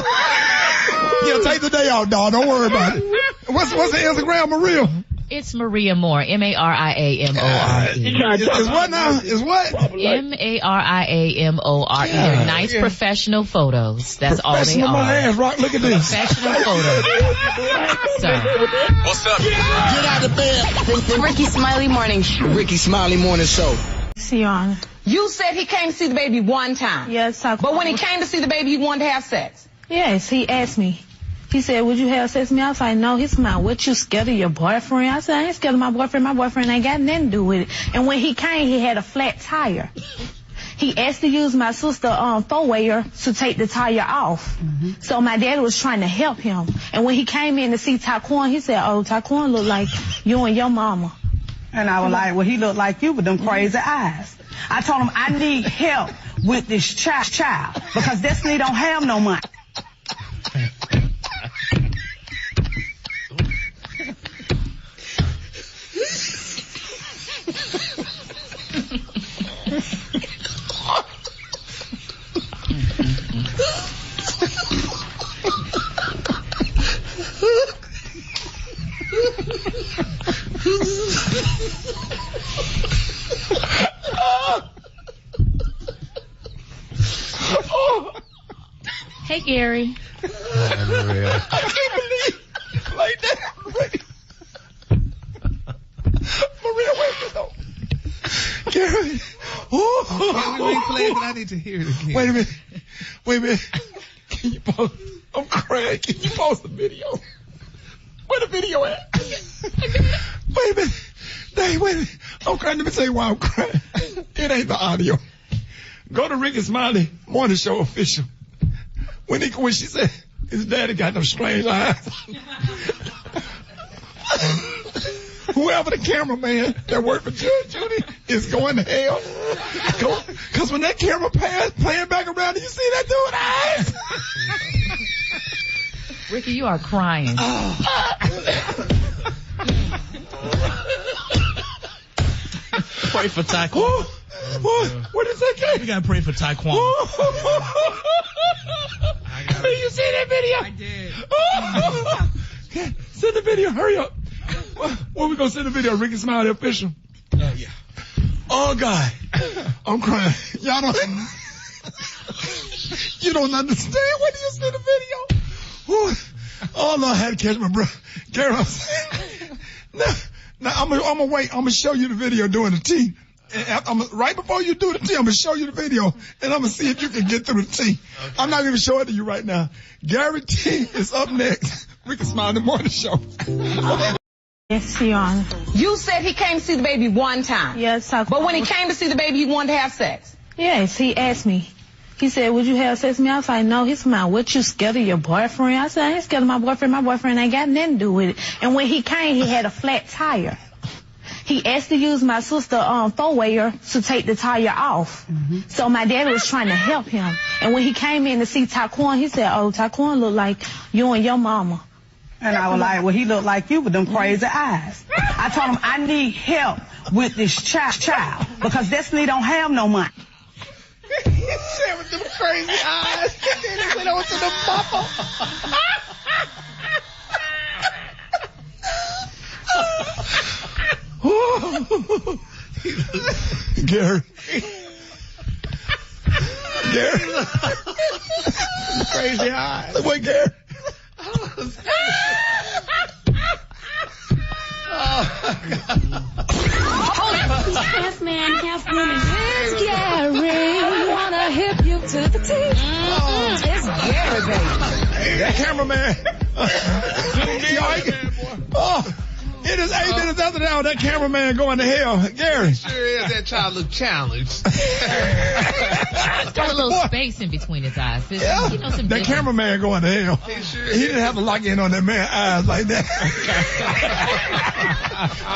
Yeah, take the day off, dog. Don't worry about it. What's the Instagram, Maria? It's Maria Moore. MARIAMORE. Is what now? Is what? MARIAMORE. They're nice professional photos. That's all they are. My ass, Rock. Look at this. Professional photos. So. What's up? Get out of bed. The Rickey Smiley Morning Show. Rickey Smiley Morning Show. See you on. You said he came to see the baby one time. Yes, But when he came to see the baby, he wanted to have sex. Yes, he asked me. He said, would you have sex with me? I was like, no. He's like, what, you scared of your boyfriend? I said, I ain't scared of my boyfriend. My boyfriend ain't got nothing to do with it. And when he came, he had a flat tire. He asked to use my sister four-wayer to take the tire off. So my daddy was trying to help him. And when he came in to see Taquan, he said, oh, Taquan look like you and your mama. And I was like, well, he looked like you with them crazy eyes. I told him I need help with this child because Destiny don't have no money. Hey, Gary. I can't believe like that. Maria, wait a minute, though. Gary. I need to hear it again. Wait a minute. Can you post? I'm crying. Can you post the video? Where the video at? Wait a minute. Wait a minute. I'm crying. Let me tell you why I'm crying. It ain't the audio. Go to Rickey Smiley Morning Show official. When she said his daddy got them strange eyes. Whoever the cameraman that worked for Judge Judy is going to hell. Cause when that camera playing back around and you see that dude's eyes. Ricky, you are crying. Pray for Taquan. What is that, Kate? We gotta pray for Taquan. Did you see that video? I did. Send the video. Hurry up. Where we gonna send the video? Rickey Smiley official. Yeah. Oh God, I'm crying. Y'all don't. You don't understand. When do you see the video? Oh no, I had to catch my breath. Gary, I'm saying. Now I'm gonna wait. I'm gonna show you the video doing the T. Right before you do the T, I'm gonna show you the video, and I'm gonna see if you can get through the T. Okay. I'm not even showing it to you right now. Gary T is up next. Rickey Smiley Morning Show. Yes, Your Honor. You said he came to see the baby one time. Yes, But when he came to see the baby, he wanted to have sex. Yes, he asked me. He said, would you have sex with me? I was like, no. He's like, what, you scared of your boyfriend? I said, I ain't scared of my boyfriend. My boyfriend ain't got nothing to do with it. And when he came, he had a flat tire. He asked to use my sister four-wayer to take the tire off. So my daddy was trying to help him. And when he came in to see Taquan, he said, oh, Taquan look like you and your mama. And I was like, well, he looked like you with them crazy eyes. I told him I need help with this child because Destiny don't have no money. He said with them crazy eyes. Then he went over to the mama. Gary. Gary. Crazy eyes. Look what Gary. Half man, half woman. It's Gary. Wanna hip you to the teeth. It's Gary, baby. That cameraman. It is 8 minutes after the hour. That cameraman going to hell. Gary. Sure is. That child look challenged. It's got a little space in between his eyes. Yeah. You know, some that cameraman going to hell. He didn't have to lock in on that man's eyes like that.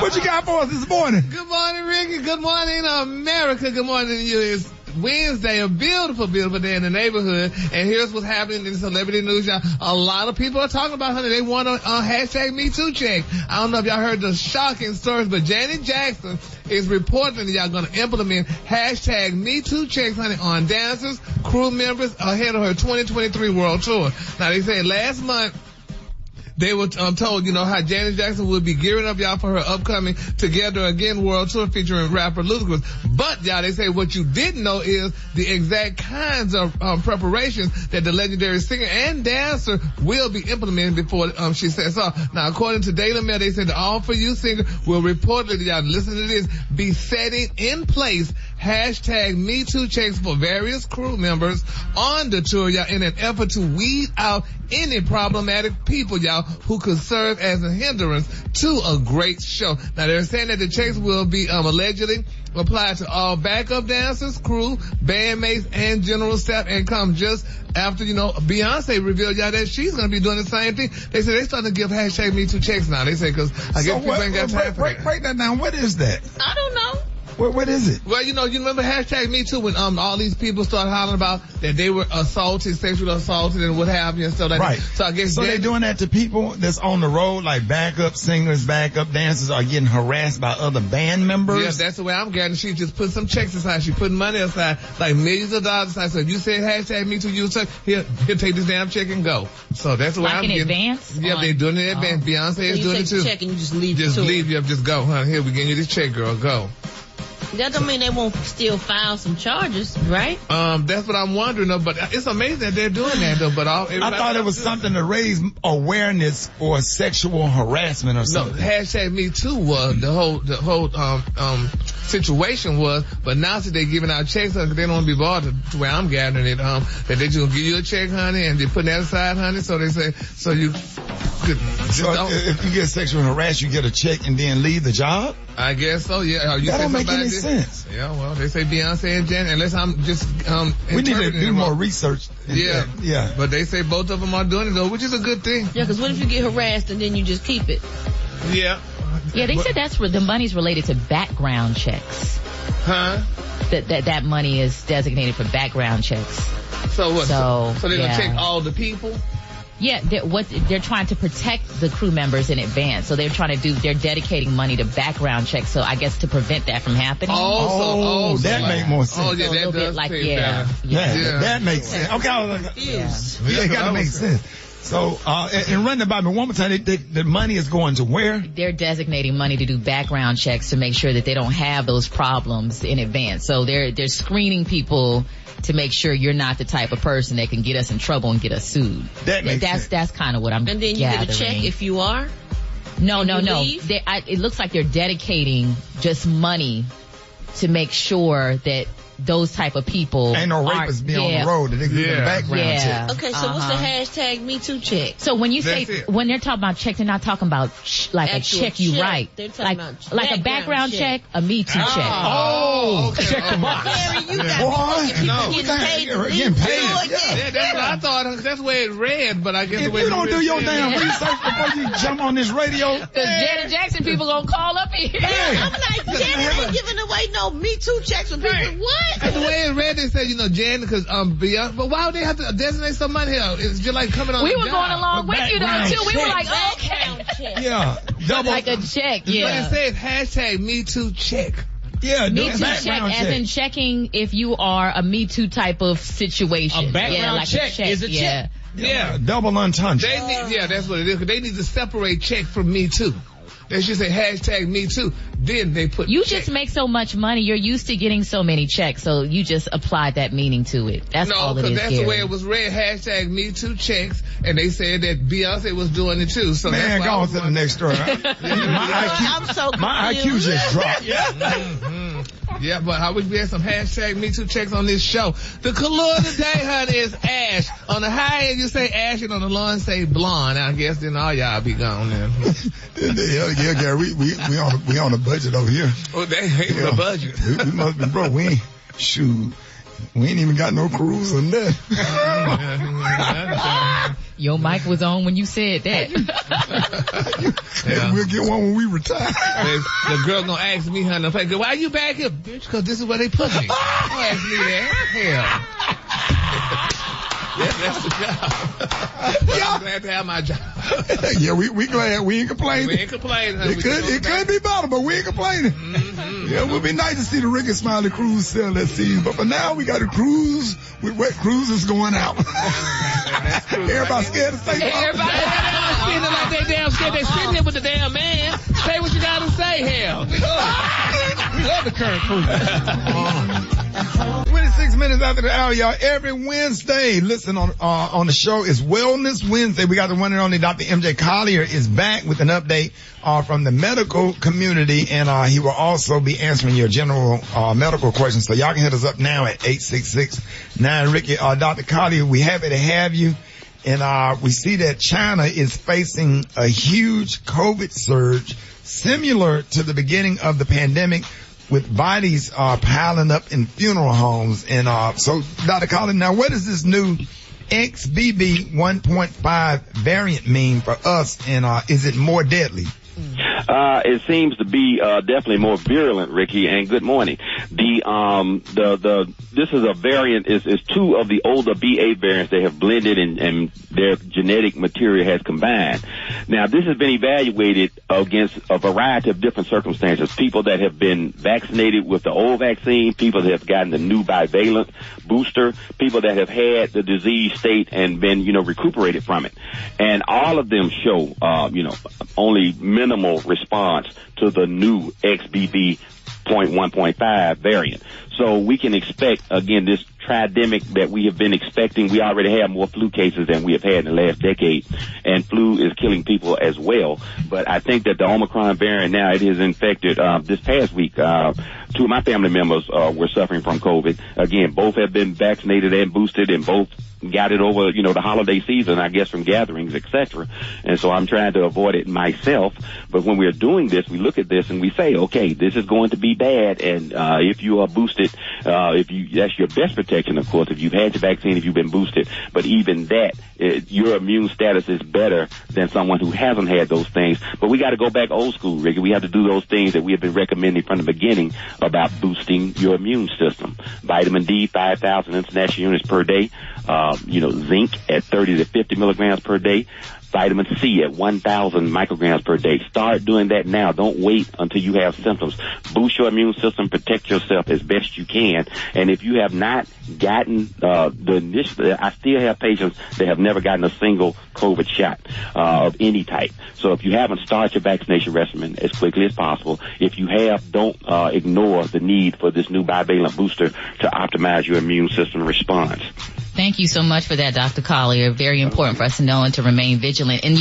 What you got for us this morning? Good morning, Ricky. Good morning, America. Good morning to you. It's Wednesday, a beautiful, beautiful day in the neighborhood. And here's what's happening in celebrity news, y'all. A lot of people are talking about, honey, they want a hashtag Me Too check. I don't know if y'all heard the shocking stories, but Janet Jackson is reporting that y'all going to implement hashtag Me Too checks, honey, on dancers, crew members ahead of her 2023 world tour. Now, they said last month, they were told, you know, how Janet Jackson would be gearing up, y'all, for her upcoming Together Again world tour featuring rapper Ludacris. But, y'all, they say what you didn't know is the exact kinds of preparations that the legendary singer and dancer will be implementing before she sets off. Now, according to Daily Mail, they said the All For You singer will reportedly, y'all, listen to this, be setting in place hashtag Me Too checks for various crew members on the tour, y'all, in an effort to weed out any problematic people, y'all, who could serve as a hindrance to a great show. Now, they're saying that the checks will be allegedly applied to all backup dancers, crew, bandmates, and general staff, and come just after, you know, Beyonce revealed, y'all, that she's going to be doing the same thing. They said they're starting to give hashtag Me Too checks now. They say, because I guess people ain't got time for that. Break that down. What is that? I don't know. What is it? Well, you know, you remember hashtag Me Too when all these people started hollering about that they were assaulted, sexually assaulted, and what have you and stuff like right. that. So I guess they're doing that to people that's on the road, like backup singers, backup dancers are getting harassed by other band members. Yeah, that's the way I'm getting. She just put some checks aside. She put money aside, like millions of dollars aside. So if you say hashtag Me Too, you check, he'll take this damn check and go. So that's the way I'm getting. Advance? Yeah, they're doing it in advance. Beyonce is doing it too. You check and you just leave. Just leave. You just go, honey. Here, we getting you this check, girl. Go. That don't mean they won't still file some charges, right? That's what I'm wondering though, but it's amazing that they're doing that though, but I thought it was something to raise awareness for sexual harassment or something. No, hashtag Me Too was the whole situation was, but now that they're giving out checks, they don't want to be bothered to where I'm gathering it, that they just gonna give you a check, honey, and they're putting that aside, honey, so they say, so you could if you get sexual harassed, you get a check and then leave the job? I guess so, yeah. That don't make any sense. Yeah, well, they say Beyonce and Janet, unless I'm just, we need to do more research. Yeah. Yeah. But they say both of them are doing it though, which is a good thing. Yeah, because what if you get harassed and then you just keep it? Yeah. Yeah, they said that's where the money's related to background checks. Huh? That money is designated for background checks. So what? So they're yeah. gonna check all the people? Yeah, they're trying to protect the crew members in advance. So they're dedicating money to background checks. So I guess to prevent that from happening. That makes more sense. Oh, yeah, so that does. Like, yeah, that makes sense. Okay, I was confused. Yeah, it gotta make sense. So, and run it by me one more time. The money is going to where? They're designating money to do background checks to make sure that they don't have those problems in advance. So they're screening people to make sure you're not the type of person that can get us in trouble and get us sued. That makes sense. That's kind of what I'm And then you gathering. get a check if you are? No. It looks like they're dedicating just money to make sure that those type of people ain't no rapists be on the road that they give them background check. Okay, so what's the hashtag Me Too check? So when you when they're talking about check, they're not talking about like actual a check you write. They're talking about like a background check, a Me Too check. Okay. Check the box. Gary, you got getting paid. Yeah, that's what I thought. That's the way it read, but I guess if you don't do your damn research before you jump on this radio. Because Janet Jackson people gonna call up here. I'm like, Janet ain't giving away no Me Too checks for people. What? And the way it read, they said, Jan, because Beyonce, but why would they have to designate some money here? It's just like coming on. We were going along with you though too. We were like, okay, yeah, double like a check. Yeah, but it says hashtag Me Too check. Yeah, Me Too check, as in checking if you are a Me Too type of situation. A background check is a check. Yeah, double entendre. That's what it is. They need to separate check from Me Too. They should say hashtag me too. Then they put You just make so much money. You're used to getting so many checks, so you just apply that meaning to it. That's all it is. No, because that's the way it was read. Hashtag me too checks, and they said that Beyonce was doing it too. So man, go on to the next story. I'm so confused. My IQ just dropped. Yeah, but how we had some hashtag me too checks on this show. The color today, honey, is ash. On the high end, you say ash, and on the low end, say blonde. I guess then all y'all be gone then. Yeah, Gary, we on a budget over here. Oh, they ain't the budget. We must be broke. We ain't even got no cruise or nothing. Your mic was on when you said that. We'll get one when we retire. The girl gonna ask me, honey, why you back here, bitch? Because this is where they put me. Don't ask me that. Hell. Yeah, that's the job. But I'm glad to have my job. Yeah, we glad. We ain't complaining. We ain't complaining, honey. It could be better, but we ain't complaining. Yeah, it would be nice to see the Rickey Smiley cruise sell that season, but for now we got a cruise with wet cruises going out. Everybody scared to say something. Everybody sitting like they damn scared. They sitting there with the damn man. Say what you gotta say, hell. We love the current cruise. 26 minutes after the hour, y'all. Every Wednesday, listen on the show is Wellness Wednesday. We got the one and only Dr. MJ Collier is back with an update from the medical community, and he will also be answering your general medical questions. So y'all can hit us up now at 866-9-RICKY. Dr. Collier, we happy to have you. And we see that China is facing a huge COVID surge similar to the beginning of the pandemic, with bodies piling up in funeral homes. And so, Dr. Collier, now what does this new XBB 1.5 variant mean for us, and is it more deadly? It seems to be definitely more virulent, Ricky, and good morning. This is a variant, is two of the older BA variants they have blended and their genetic material has combined. Now, this has been evaluated against a variety of different circumstances. People that have been vaccinated with the old vaccine, people that have gotten the new bivalent booster, people that have had the disease state and been, recuperated from it. And all of them show, only minimal response to the new XBB.1.5 variant. So we can expect, again, this tridemic that we have been expecting. We already have more flu cases than we have had in the last decade, and flu is killing people as well. But I think that the Omicron variant now, it has infected, this past week, two of my family members were suffering from COVID. Again, both have been vaccinated and boosted, and both got it over, the holiday season, I guess, from gatherings, etc. And so I'm trying to avoid it myself. But when we're doing this, we look at this and we say, okay, this is going to be bad. And if you are boosted, that's your best protection, of course, if you've had your vaccine, if you've been boosted. But even that, your immune status is better than someone who hasn't had those things. But we got to go back old school, Ricky. We have to do those things that we have been recommending from the beginning about boosting your immune system. Vitamin D, 5,000 international units per day. Zinc at 30 to 50 milligrams per day. Vitamin C at 1,000 micrograms per day. Start doing that now. Don't wait until you have symptoms. Boost your immune system. Protect yourself as best you can. And if you have not gotten I still have patients that have never gotten a single COVID shot of any type. So if you haven't, start your vaccination regimen as quickly as possible. If you have, don't ignore the need for this new bivalent booster to optimize your immune system response. Thank you so much for that, Dr. Collier. Very important for us to know and to remain vigilant. And,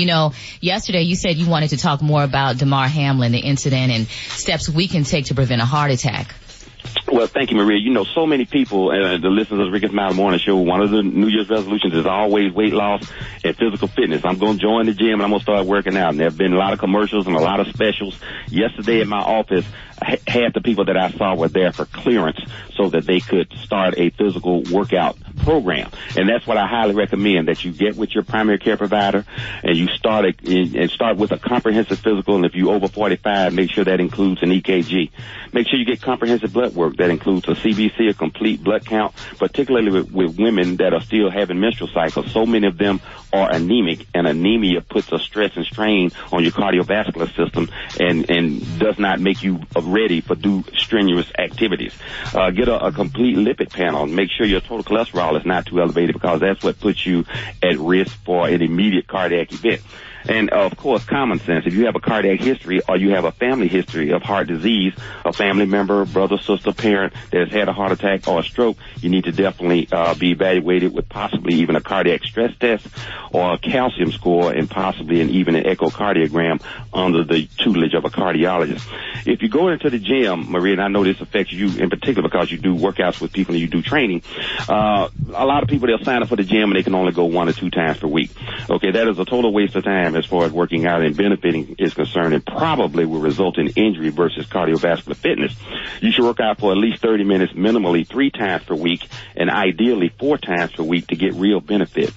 yesterday you said you wanted to talk more about Damar Hamlin, the incident, and steps we can take to prevent a heart attack. Well, thank you, Maria. So many people, the listeners of the Rickey Smiley Morning Show, one of the New Year's resolutions is always weight loss and physical fitness. I'm going to join the gym and I'm going to start working out. And there have been a lot of commercials and a lot of specials. Yesterday in my office, half the people that I saw were there for clearance so that they could start a physical workout program. And that's what I highly recommend, that you get with your primary care provider and you start with a comprehensive physical. And if you're over 45, make sure that includes an EKG. Make sure you get comprehensive blood work. That includes a CBC, a complete blood count, particularly with women that are still having menstrual cycles. So many of them are anemic, and anemia puts a stress and strain on your cardiovascular system and does not make you ready for do strenuous activities. Get a complete lipid panel and make sure your total cholesterol is not too elevated, because that's what puts you at risk for an immediate cardiac event. And of course, common sense. If you have a cardiac history or you have a family history of heart disease, a family member, brother, sister, parent that has had a heart attack or a stroke, you need to definitely be evaluated with possibly even a cardiac stress test or a calcium score and possibly even an echocardiogram under the tutelage of a cardiologist. If you go into the gym, Maria, and I know this affects you in particular because you do workouts with people and you do training, a lot of people, they'll sign up for the gym and they can only go 1 or 2 times per week. Okay, that is a total waste of time as far as working out and benefiting is concerned, and probably will result in injury versus cardiovascular fitness. You should work out for at least 30 minutes minimally 3 times per week and ideally 4 times per week to get real benefit.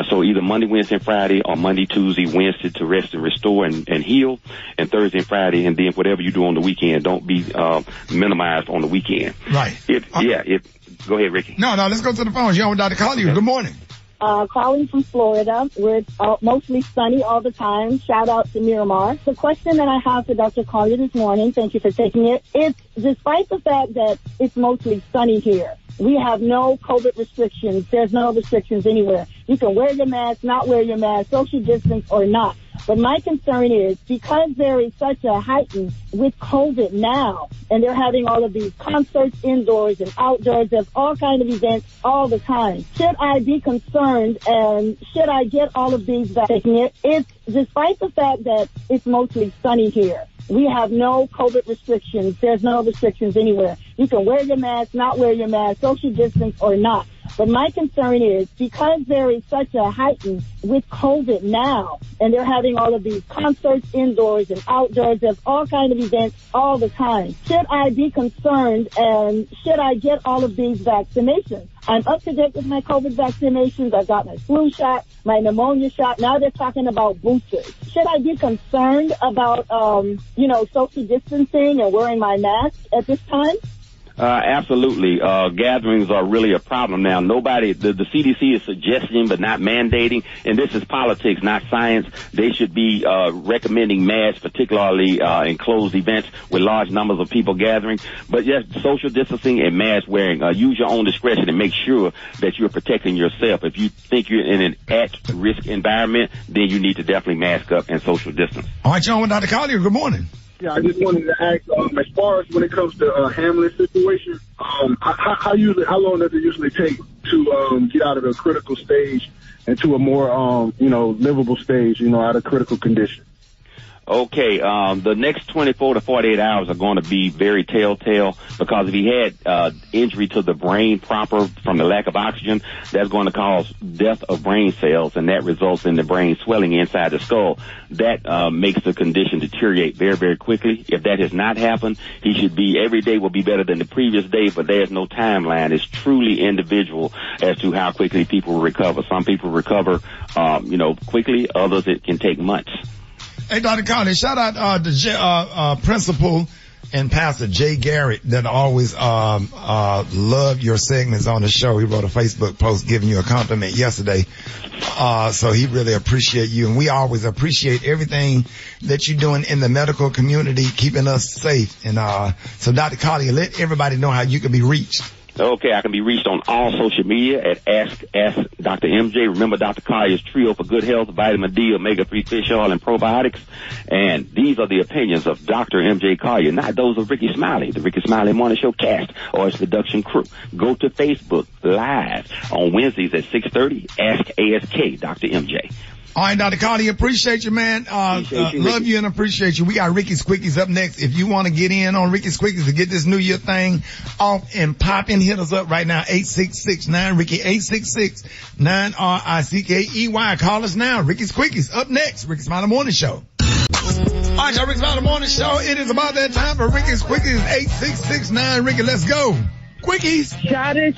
So either Monday, Wednesday, and Friday, or Monday, Tuesday, Wednesday to rest and restore and heal, and Thursday and Friday, and then whatever you do on the weekend, don't be minimized on the weekend. Right. Go ahead, Ricky. No, let's go to the phones. You're on with Dr. Collier. Good morning. Calling from Florida. We're mostly sunny all the time. Shout out to Miramar. The question that I have for Dr. Collier this morning, thank you for taking it, is despite the fact that it's mostly sunny here, we have no COVID restrictions. There's no restrictions anywhere. You can wear your mask, not wear your mask, social distance or not. But my concern is because there is such a heightened with COVID now, and they're having all of these concerts indoors and outdoors, there's all kinds of events all the time. Should I be concerned and should I get all of these vaccinated? It's despite the fact that it's mostly sunny here. We have no COVID restrictions. There's no restrictions anywhere. You can wear your mask, not wear your mask, social distance or not. But my concern is because there is such a heightened with COVID now, and they're having all of these concerts indoors and outdoors, there's all kinds of events all the time. Should I be concerned and should I get all of these vaccinations? I'm up to date with my COVID vaccinations. I got my flu shot, my pneumonia shot. Now they're talking about boosters. Should I be concerned about, social distancing and wearing my mask at this time? Absolutely. Gatherings are really a problem now. The CDC is suggesting but not mandating, and this is politics, not science. They should be recommending masks, particularly in closed events with large numbers of people gathering. But yes, social distancing and mask wearing. Use your own discretion and make sure that you're protecting yourself. If you think you're in an at-risk environment, then you need to definitely mask up and social distance. All right, John, with Dr. Collier, good morning. Yeah, I just wanted to ask, as far as when it comes to Hamlet's situation, how long does it usually take to get out of the critical stage and to a more, livable stage, out of critical condition? Okay, the next 24 to 48 hours are going to be very telltale because if he had injury to the brain proper from the lack of oxygen, that's going to cause death of brain cells, and that results in the brain swelling inside the skull. That makes the condition deteriorate very, very quickly. If that has not happened, he should be, every day will be better than the previous day, but there's no timeline. It's truly individual as to how quickly people will recover. Some people recover, quickly. Others, it can take months. Hey, Dr. Collier, shout out to Principal and Pastor Jay Garrett that always love your segments on the show. He wrote a Facebook post giving you a compliment yesterday. So he really appreciate you, and we always appreciate everything that you're doing in the medical community, keeping us safe. And so Dr. Collier, let everybody know how you can be reached. Okay, I can be reached on all social media at Ask Dr. MJ. Remember Dr. Collier's trio for good health, vitamin D, omega-3 fish oil, and probiotics. And these are the opinions of Dr. MJ Collier, not those of Rickey Smiley, the Rickey Smiley Morning Show cast, or its production crew. Go to Facebook Live on Wednesdays at 6:30. Ask ASK Dr. MJ. All right, Dr. Collier, appreciate you, man. Love you and appreciate you. We got Ricky's Quickies up next. If you want to get in on Ricky's Quickies to get this New Year thing off and pop in, hit us up right now, 866-9-RICKY, 866-9-RICKEY. Call us now. Ricky's Quickies up next. Rickey Smiley Morning Show. All right, y'all, Rickey Smiley Morning Show. It is about that time for Ricky's Quickies, 866-9-RICKY. Let's go. Quickies. Shot it.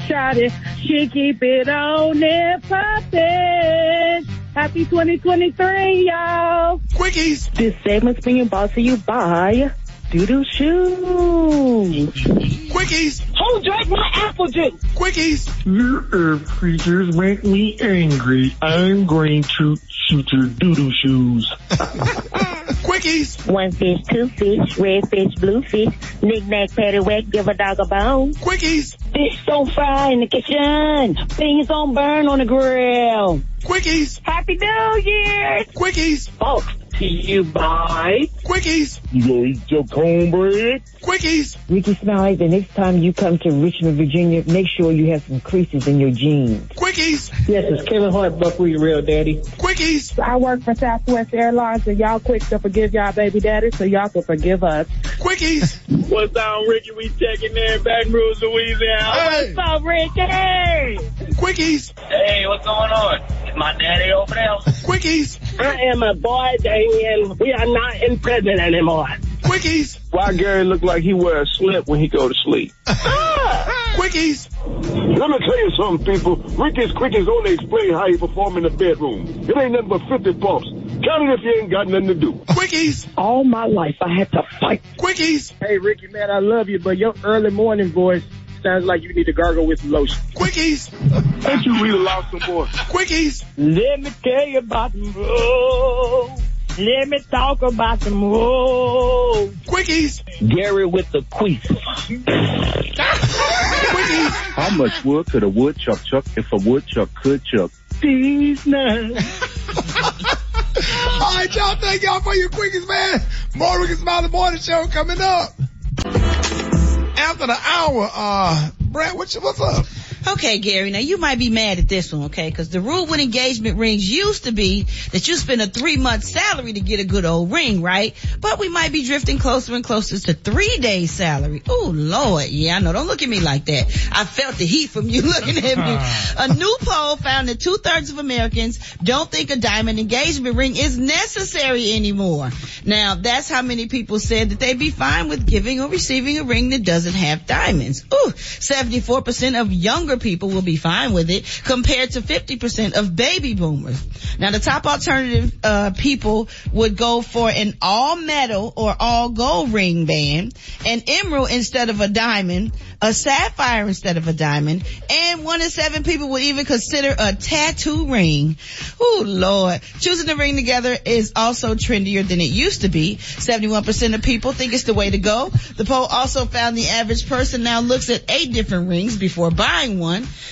She keep it on and poppin'. Happy 2023, y'all. Quickies. This segment's being brought to you by Doodoo Shoes. Quickies. Who drank my apple juice? Quickies. Your herb creatures make me angry. I'm going to shoot your Doodoo Shoes. Quickies. 1 fish, 2 fish, red fish, blue fish, knick-knack, paddywhack, give a dog a bone. Quickies. Fish don't fry in the kitchen. Things don't burn on the grill. Quickies. Happy New Year. Quickies. Brought to you by Quickies. You gonna eat your cornbread? Quickies. Rickey Smiley, the next time you come to Richmond, Virginia, make sure you have some creases in your jeans. Quickies. Yes, it's Kevin Hart, Buckwheat, your real daddy. Quickies. I work for Southwest Airlines, and y'all quick to forgive y'all baby daddy, so y'all can forgive us. Quickies. What's down, Ricky? We checking in Baton Rouge, Louisiana. Hey. What's up, Ricky? Quickies. Hey, what's going on? Is my daddy over there? Quickies. I am a boy, and we are not in prison anymore. Quickies. Why Gary look like he wears a slip when he go to sleep? Quickies. Let me tell you something, people. Ricky's Quickies only explain how you perform in the bedroom. It ain't nothing but 50 bumps. Count it if you ain't got nothing to do. Quickies. All my life, I had to fight. Quickies. Hey, Ricky, man, I love you, but your early morning voice sounds like you need to gargle with some lotion. Quickies. Don't you read aloud some more? Quickies. Let me tell you about the road. Let me talk about the road. Quickies. Gary with the queef. Quickies. How much wood could a woodchuck chuck if a woodchuck could chuck? These nuts. All right, y'all. Thank y'all for your quickies, man. More Rickey Smiley Morning Show coming up. After the hour, Brad, what's up? Okay, Gary, now you might be mad at this one, okay? Because the rule with engagement rings used to be that you spend a 3-month salary to get a good old ring, right? But we might be drifting closer and closer to 3 days salary. Oh, Lord. Yeah, I know. Don't look at me like that. I felt the heat from you looking at me. A new poll found that 2/3 of Americans don't think a diamond engagement ring is necessary anymore. Now, that's how many people said that they'd be fine with giving or receiving a ring that doesn't have diamonds. Ooh, 74% of younger people will be fine with it compared to 50% of baby boomers. Now the top alternative people would go for an all metal or all gold ring band, an emerald instead of a diamond, a sapphire instead of a diamond, and 1 in 7 people would even consider a tattoo ring. Oh Lord. Choosing a ring together is also trendier than it used to be. 71% of people think it's the way to go. The poll also found the average person now looks at 8 different rings before buying one.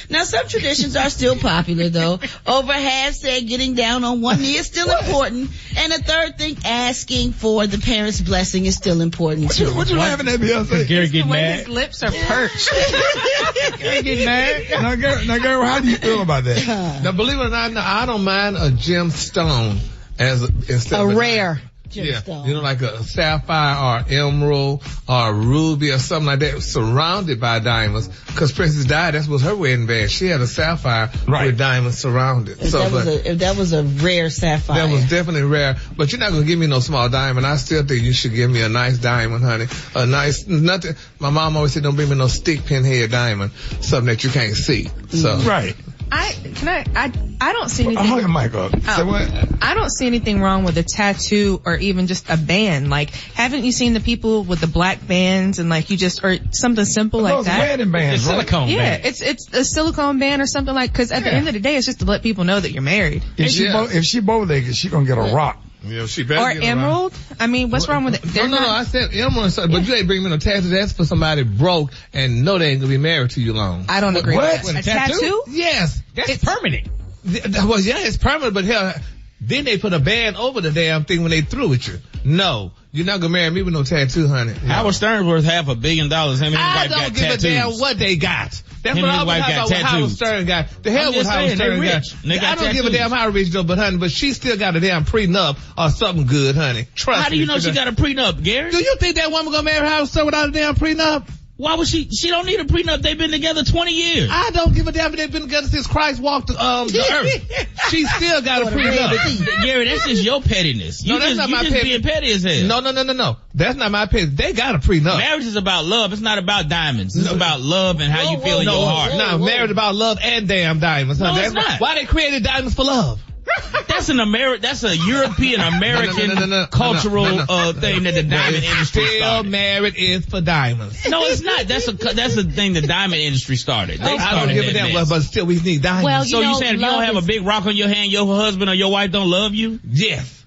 Now some traditions are still popular though. Over half said getting down on one knee is still important, and a third think asking for the parents' blessing is still important too. What you laughing at, Beyonce? Gary get mad. His lips are perched. Gary get mad. Now, Gary, how do you feel about that? Now, believe it or not, I don't mind a gemstone instead of a rare. Yeah, you know, like a sapphire or emerald or ruby or something like that, surrounded by diamonds. Because Princess Di, that was her wedding band. She had a sapphire with diamonds surrounded. If that was a rare sapphire. That was definitely rare. But you're not going to give me no small diamond. I still think you should give me a nice diamond, honey. A nice, nothing. My mom always said, don't bring me no stick pin head diamond. Something that you can't see. So. Right. I don't see anything. Hold your mic up. Say what? I don't see anything wrong with a tattoo or even just a band. Like, haven't you seen the people with the black bands and like you just, or something simple like that? Wedding bands, silicone yeah, band. it's a silicone band or something like, cause at the end of the day, it's just to let people know that you're married. If she bow-legged, she gonna get a rock. Yeah, she better or get emerald. I mean, what's wrong with it? No, I said emerald, but you ain't bring me no tattoo. That's for somebody broke and know they ain't gonna be married to you long. I don't agree with that. A tattoo? Yes. That's permanent. Well, yeah, it's permanent, but hell, then they put a band over the damn thing when they through with you. No, you're not gonna marry me with no tattoo, honey. No. Howard Stern's worth $500 million. Him and his wife got tattoos. I don't give a damn what they got. That's him what I and his was wife talking got about. What Howard tattoos. Stern got. The hell with Howard Stern got. I don't give a damn how rich though, but honey, but she still got a damn prenup or something good, honey. Trust me. How do you know she got a prenup, Gary? Do you think that woman gonna marry Howard Stern without a damn prenup? Why would she don't need a prenup. They've been together 20 years. I don't give a damn if they've been together since Christ walked the earth. She still got a prenup. Gary, that's just your pettiness. No, that's not my petty. Being petty as hell. No. That's not my petty. They got a prenup. Marriage is about love. It's not about diamonds. It's about love and how you feel in your heart. No, marriage is about love and damn diamonds. No, it's not. Why they created diamonds for love? That's a European American cultural thing that the diamond industry still started. Married is for diamonds. No, it's not. That's a thing the diamond industry started. I don't give a damn, but still we need diamonds. Well, so you saying if you don't have a big rock on your hand, your husband or your wife don't love you? Yes.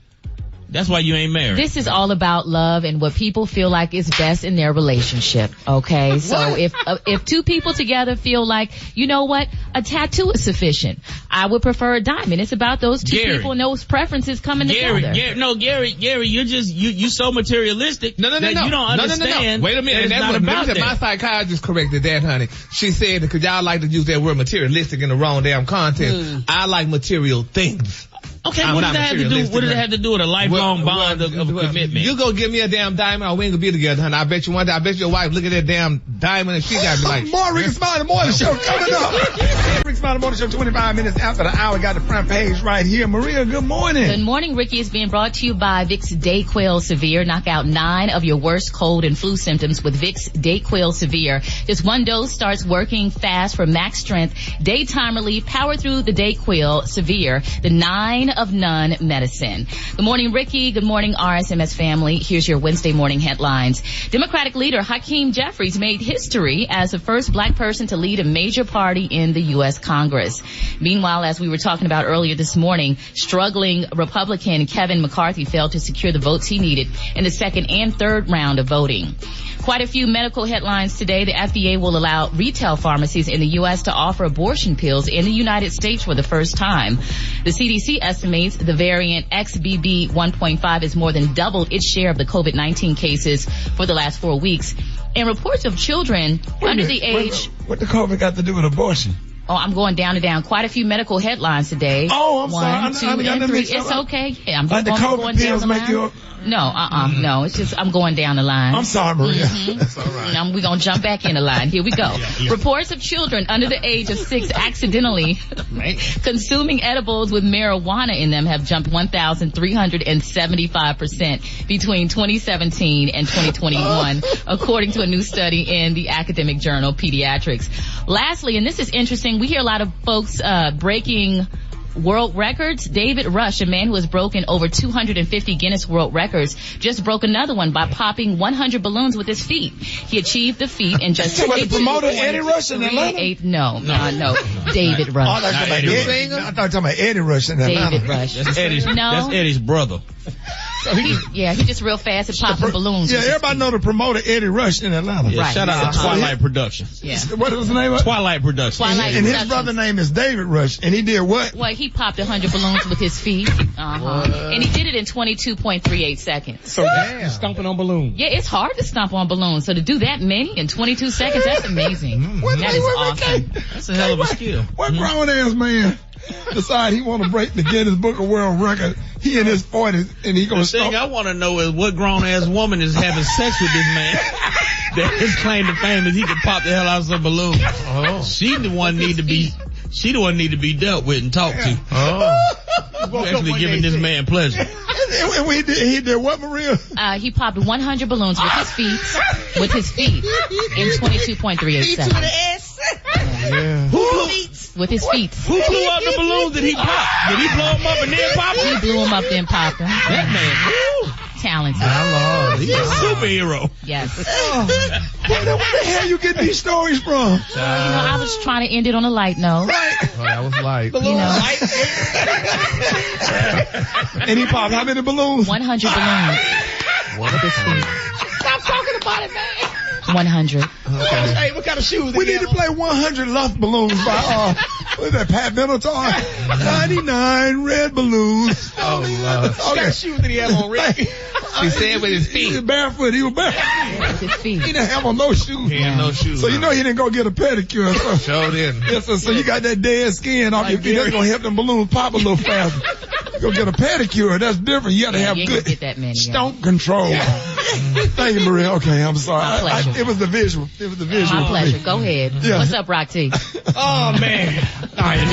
That's why you ain't married. This is all about love and what people feel like is best in their relationship. Okay, so if two people together feel like, you know what, a tattoo is sufficient, I would prefer a diamond. It's about those two people and those preferences coming together. Gary, you're so materialistic. No, that you don't understand. Wait a minute. That's not about that. My psychiatrist corrected that, honey. She said because y'all like to use that word materialistic in the wrong damn context. I like material things. Okay, what does it have to do with a lifelong bond of commitment? You go give me a damn diamond, or we ain't gonna be together, honey. I bet you one day, I bet your wife look at that damn diamond and she got me like. More Rickey Smiley Morning Show coming up. Rickey Smiley Morning Show 25 minutes after the hour. Got the front page right here. Maria, good morning. Good morning, Ricky. Is being brought to you by Vicks DayQuil Severe. Knock out 9 of your worst cold and flu symptoms with Vicks DayQuil Severe. Just one dose starts working fast for max strength, daytime relief. Power through the DayQuil Severe, the 9 of none medicine. Good morning, Ricky. Good morning, RSMS family. Here's your Wednesday morning headlines. Democratic leader Hakeem Jeffries made history as the first black person to lead a major party in the U.S. Congress. Meanwhile, as we were talking about earlier this morning, struggling Republican Kevin McCarthy failed to secure the votes he needed in the second and third round of voting. Quite a few medical headlines today. The FDA will allow retail pharmacies in the U.S. to offer abortion pills in the United States for the first time. The CDC estimates the variant XBB 1.5 has more than doubled its share of the COVID-19 cases for the last 4 weeks. And reports of children under the age... What the COVID got to do with abortion? Oh, I'm going down and down. Quite a few medical headlines today. Oh, I'm sorry. 1, 2, and 3. It's okay. Yeah, I'm just going down the line. No, it's just I'm going down the line. I'm sorry, Maria. That's all right. Now we're going to jump back in the line. Here we go. Yeah. Reports of children under the age of 6 accidentally consuming edibles with marijuana in them have jumped 1,375% between 2017 and 2021, according to a new study in the academic journal Pediatrics. Lastly, and this is interesting, we hear a lot of folks breaking world records. David Rush, a man who has broken over 250 Guinness World Records, just broke another one by popping 100 balloons with his feet. He achieved the feat in just 22 promoter Eddie Rush in Atlanta? No. David Rush. I thought you were talking about Eddie Rush in Atlanta. David Rush. That's Eddie's brother. He just real fast at popping balloons. Yeah, everybody know the promoter Eddie Rush in Atlanta. Yeah, right. Shout out to Twilight Productions. Yeah. What was the name of it? Twilight Productions. And his brother name is David Rush, and he did what? Well, he popped 100 balloons with his feet. And he did it in 22.38 seconds. So stomping on balloons. Yeah, it's hard to stomp on balloons. So to do that many in 22 seconds, that's amazing. That is awesome. That's a hell of a skill. What grown ass man decide he want to break the Guinness Book of World Record? He in his 40s, and he gonna stop. The thing I want to know is what grown ass woman is having sex with this man that his claim to fame is he can pop the hell out of some balloons. Oh. She the one need to be dealt with and talked to. Oh. Actually giving this man pleasure. And he did what, Maria? He popped 100 balloons with his feet in 22.38 seconds. Yeah. With his feet. Who blew up the balloons that he popped? Did he blow them up and then pop them? He blew them up then popped them. That man, talented. He's a superhero. Yes. Where the hell you get these stories from? I was trying to end it on a light note. Right. Oh, that was light. And he popped how many balloons? 100 balloons. What with his feet? Stop talking about it, man. 100. Okay. Hey, what kind of shoes? We need to play 100 Luft balloons by what's that, Pat Benatar? 99 red balloons. Oh, Lord. What kind of shoes did he have on, Rick? He said with his feet. He was barefoot. With his feet. He didn't have on no shoes. He had no shoes. So you know he didn't go get a pedicure. So. Sure didn't. Yes, so you got that dead skin off your feet. That's gonna help them balloons pop a little faster. You go get a pedicure. That's different. You gotta have good stomp control. Thank you, Maria. Okay, I'm sorry. My pleasure. It was the visual. My pleasure. Go ahead. Yeah. What's up, Rock T? Oh man. All right.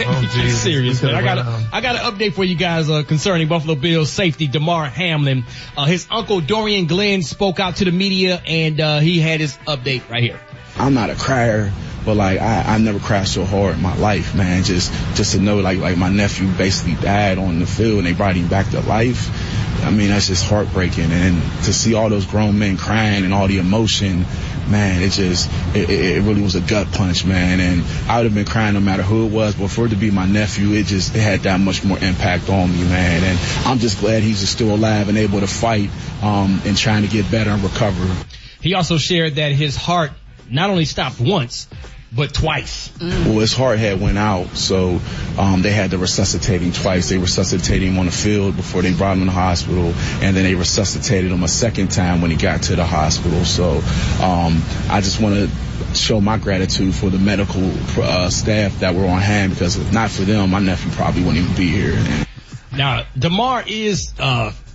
Oh, geez. Serious. I got an update for you guys concerning Buffalo Bills safety Damar Hamlin. His uncle Dorian Glenn spoke out to the media, and he had his update right here. I'm not a crier, but I never cried so hard in my life, man. Just to know like my nephew basically died on the field and they brought him back to life. I mean, that's just heartbreaking. And to see all those grown men crying and all the emotion man, it really was a gut punch, man. And I would have been crying no matter who it was, but for it to be my nephew, it had that much more impact on me, man. And I'm just glad he's just still alive and able to fight and trying to get better and recover. He also shared that his heart not only stopped once, but twice. Well, his heart had went out, so they had to resuscitate him twice. They resuscitated him on the field before they brought him in the hospital, and then they resuscitated him a second time when he got to the hospital. So I just want to show my gratitude for the medical staff that were on hand, because if not for them, my nephew probably wouldn't even be here. Now, DeMar is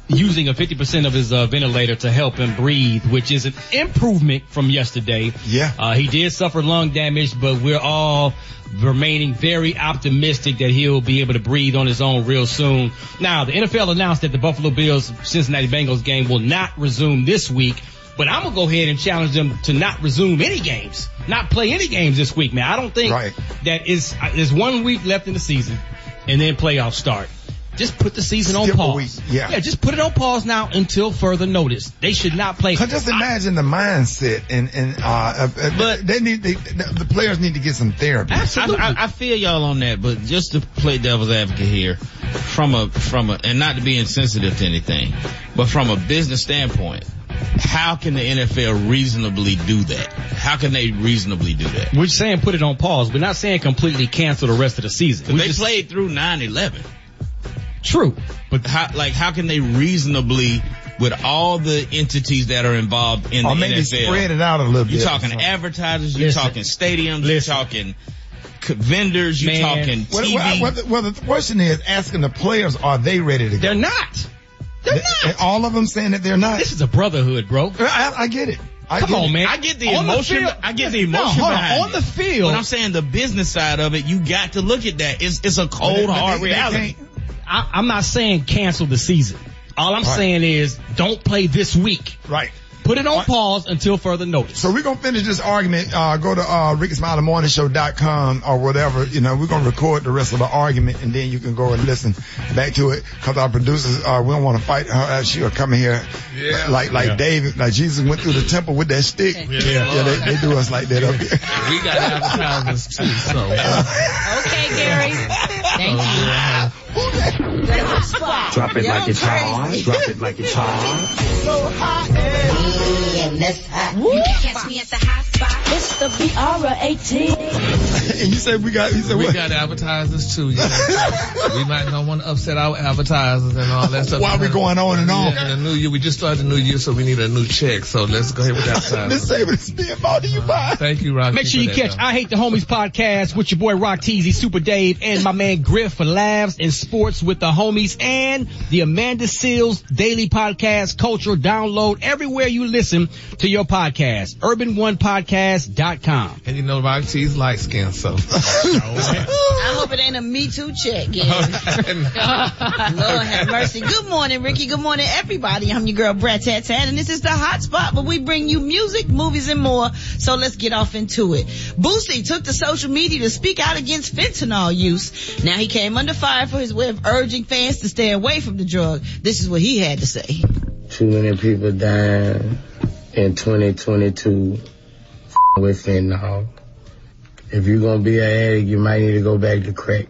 using a 50% of his ventilator to help him breathe, which is an improvement from yesterday. Yeah. He did suffer lung damage, but we're all remaining very optimistic that he'll be able to breathe on his own real soon. Now, the NFL announced that the Buffalo Bills-Cincinnati Bengals game will not resume this week, but I'm going to go ahead and challenge them to not resume any games, not play any games this week, man. I don't think that there's 1 week left in the season and then playoffs start. Just put the season on pause. Yeah, just put it on pause now until further notice. They should not play. Just imagine the mindset, but the players need to get some therapy. Absolutely. I feel y'all on that, but just to play devil's advocate here, from a, and not to be insensitive to anything, but from a business standpoint, how can the NFL reasonably do that? How can they reasonably do that? We're saying put it on pause. We're not saying completely cancel the rest of the season. They played through 9/11. True. But how can they reasonably, with all the entities that are involved in the maybe NFL, spread it out a little bit? You're talking advertisers, you're talking stadiums, you're talking vendors, you're talking TV. Well, the question is asking the players, are they ready to go? They're not. All of them saying that they're not. This is a brotherhood, bro. I get it. Come on, man. I get the emotion. I get the emotion behind on the field. But I'm saying the business side of it, you got to look at that. It's a cold, hard reality. I'm not saying cancel the season. All I'm saying is don't play this week. Right. Put it on pause until further notice. So we're going to finish this argument. Go to RickySmileyMorningShow.com or whatever. We're going to record the rest of the argument, and then you can go and listen back to it. Because our producers, we don't want to fight her. She'll come in here like David, like Jesus went through the temple with that stick. Yeah, they do us like that up here. We got advertisers too, so. Okay, Gary. Thank you. Drop it like it's hot. Drop it like it's hot. So hot. You can catch me at the hot spot. It's the BR18. And you said we got advertisers too. We might not want to upset our advertisers and all that stuff. Why are we going on and on? In the new year, we just started the new year, so we need a new check. So let's go ahead with that. Let's say it's being bought to you by. Thank you, Rock. Make sure you catch I Hate the Homies podcast with your boy Rock Teasy, Super Dave, and my man Griff for laughs and sports with the homies, and the Amanda Seals Daily Podcast Culture download everywhere you listen to your podcast. UrbanOnePodcast.com. And you know Rock T's light skin, so. I hope it ain't a Me Too check. Lord have mercy. Good morning, Ricky. Good morning, everybody. I'm your girl, Brett Tat Tat, and this is the Hot Spot, where we bring you music, movies, and more. So let's get off into it. Boosie took to social media to speak out against fentanyl use. Now he came under fire for his way of urging fans to stay away from the drug. This is what he had to say. Too many people dying in 2022 with fentanyl. If you're going to be an addict, you might need to go back to crack.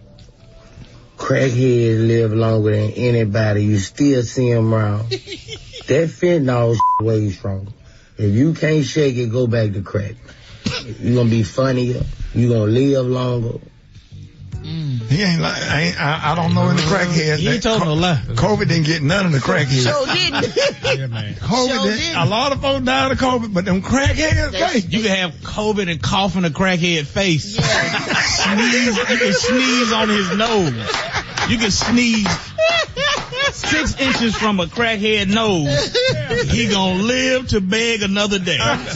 Crackheads live longer than anybody. You still see them around. That fentanyl way stronger. If you can't shake it, go back to crack. You're going to be funnier. You're going to live longer. He ain't like, I don't know any crackheads. He ain't told no lie. COVID didn't get none of the crackheads. Sure didn't. Yeah, man. COVID a lot of folks died of COVID, but them crackheads, you can have COVID and cough in a crackhead face. Yeah. You can sneeze on his nose. You can sneeze 6 inches from a crackhead nose. He gonna live to beg another day. Yes.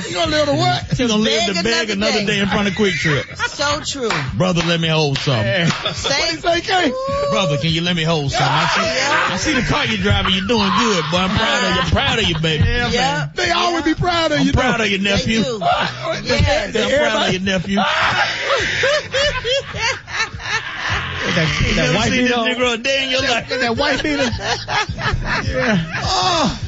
He gonna live to what? He gonna live to beg another day in front of Quick Trip. So true. Brother, let me hold something. Brother, can you let me hold something? I see the car you're driving. You're doing good, boy. I'm proud of you, baby. Yeah, they always be proud of you. I'm proud of you, nephew. Yes. I'm proud of you, nephew. That white beater. Nigga a day in your life. That white beater. Oh,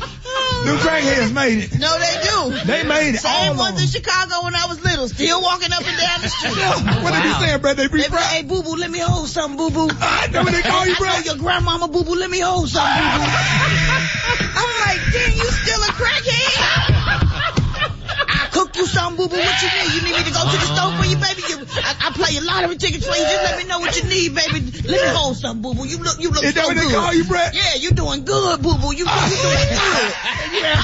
Them crackheads made it. No, they do. They made it. Same all ones in Chicago when I was little, still walking up and down the street. What they be saying, bro? They be like, hey, boo boo, let me hold something, boo boo. I know what they call you, bro. Your grandmama, boo boo, let me hold something, boo boo. I'm like, dang, you still a crackhead? I cook you something, boo boo. What you need? You need me to go to the store for you, baby? I play a lottery tickets for you. Just let me know what you need, baby. Let me hold something, boo boo. You look Is that so what good. They call you, Brett? Yeah, you doing good, boo boo. You doing good.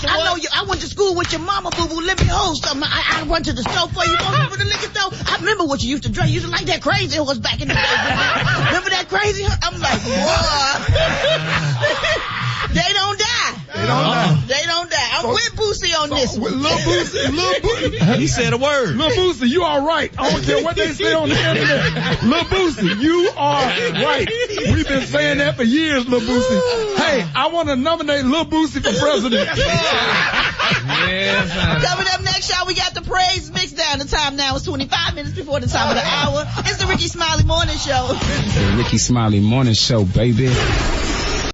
I know you. I went to school with your mama, boo boo. Let me hold something. I went to the store for you. Want for the liquor store? I remember what you used to drink. You used to like that crazy horse back in the day. Remember that crazy? I'm like, boy. They don't die. They don't die. They don't die. I'm with Boosie on this one. Lil Boosie. He said a word. Lil Boosie, you are right. I don't care what they say on the internet. Lil Boosie, you are right. We've been saying that for years, Lil Boosie. Hey, I want to nominate Lil Boosie for president. Coming up next, y'all, we got the praise mix down. The time now is 25 minutes before the top of the hour. It's the Rickey Smiley Morning Show. The Rickey Smiley Morning Show, baby.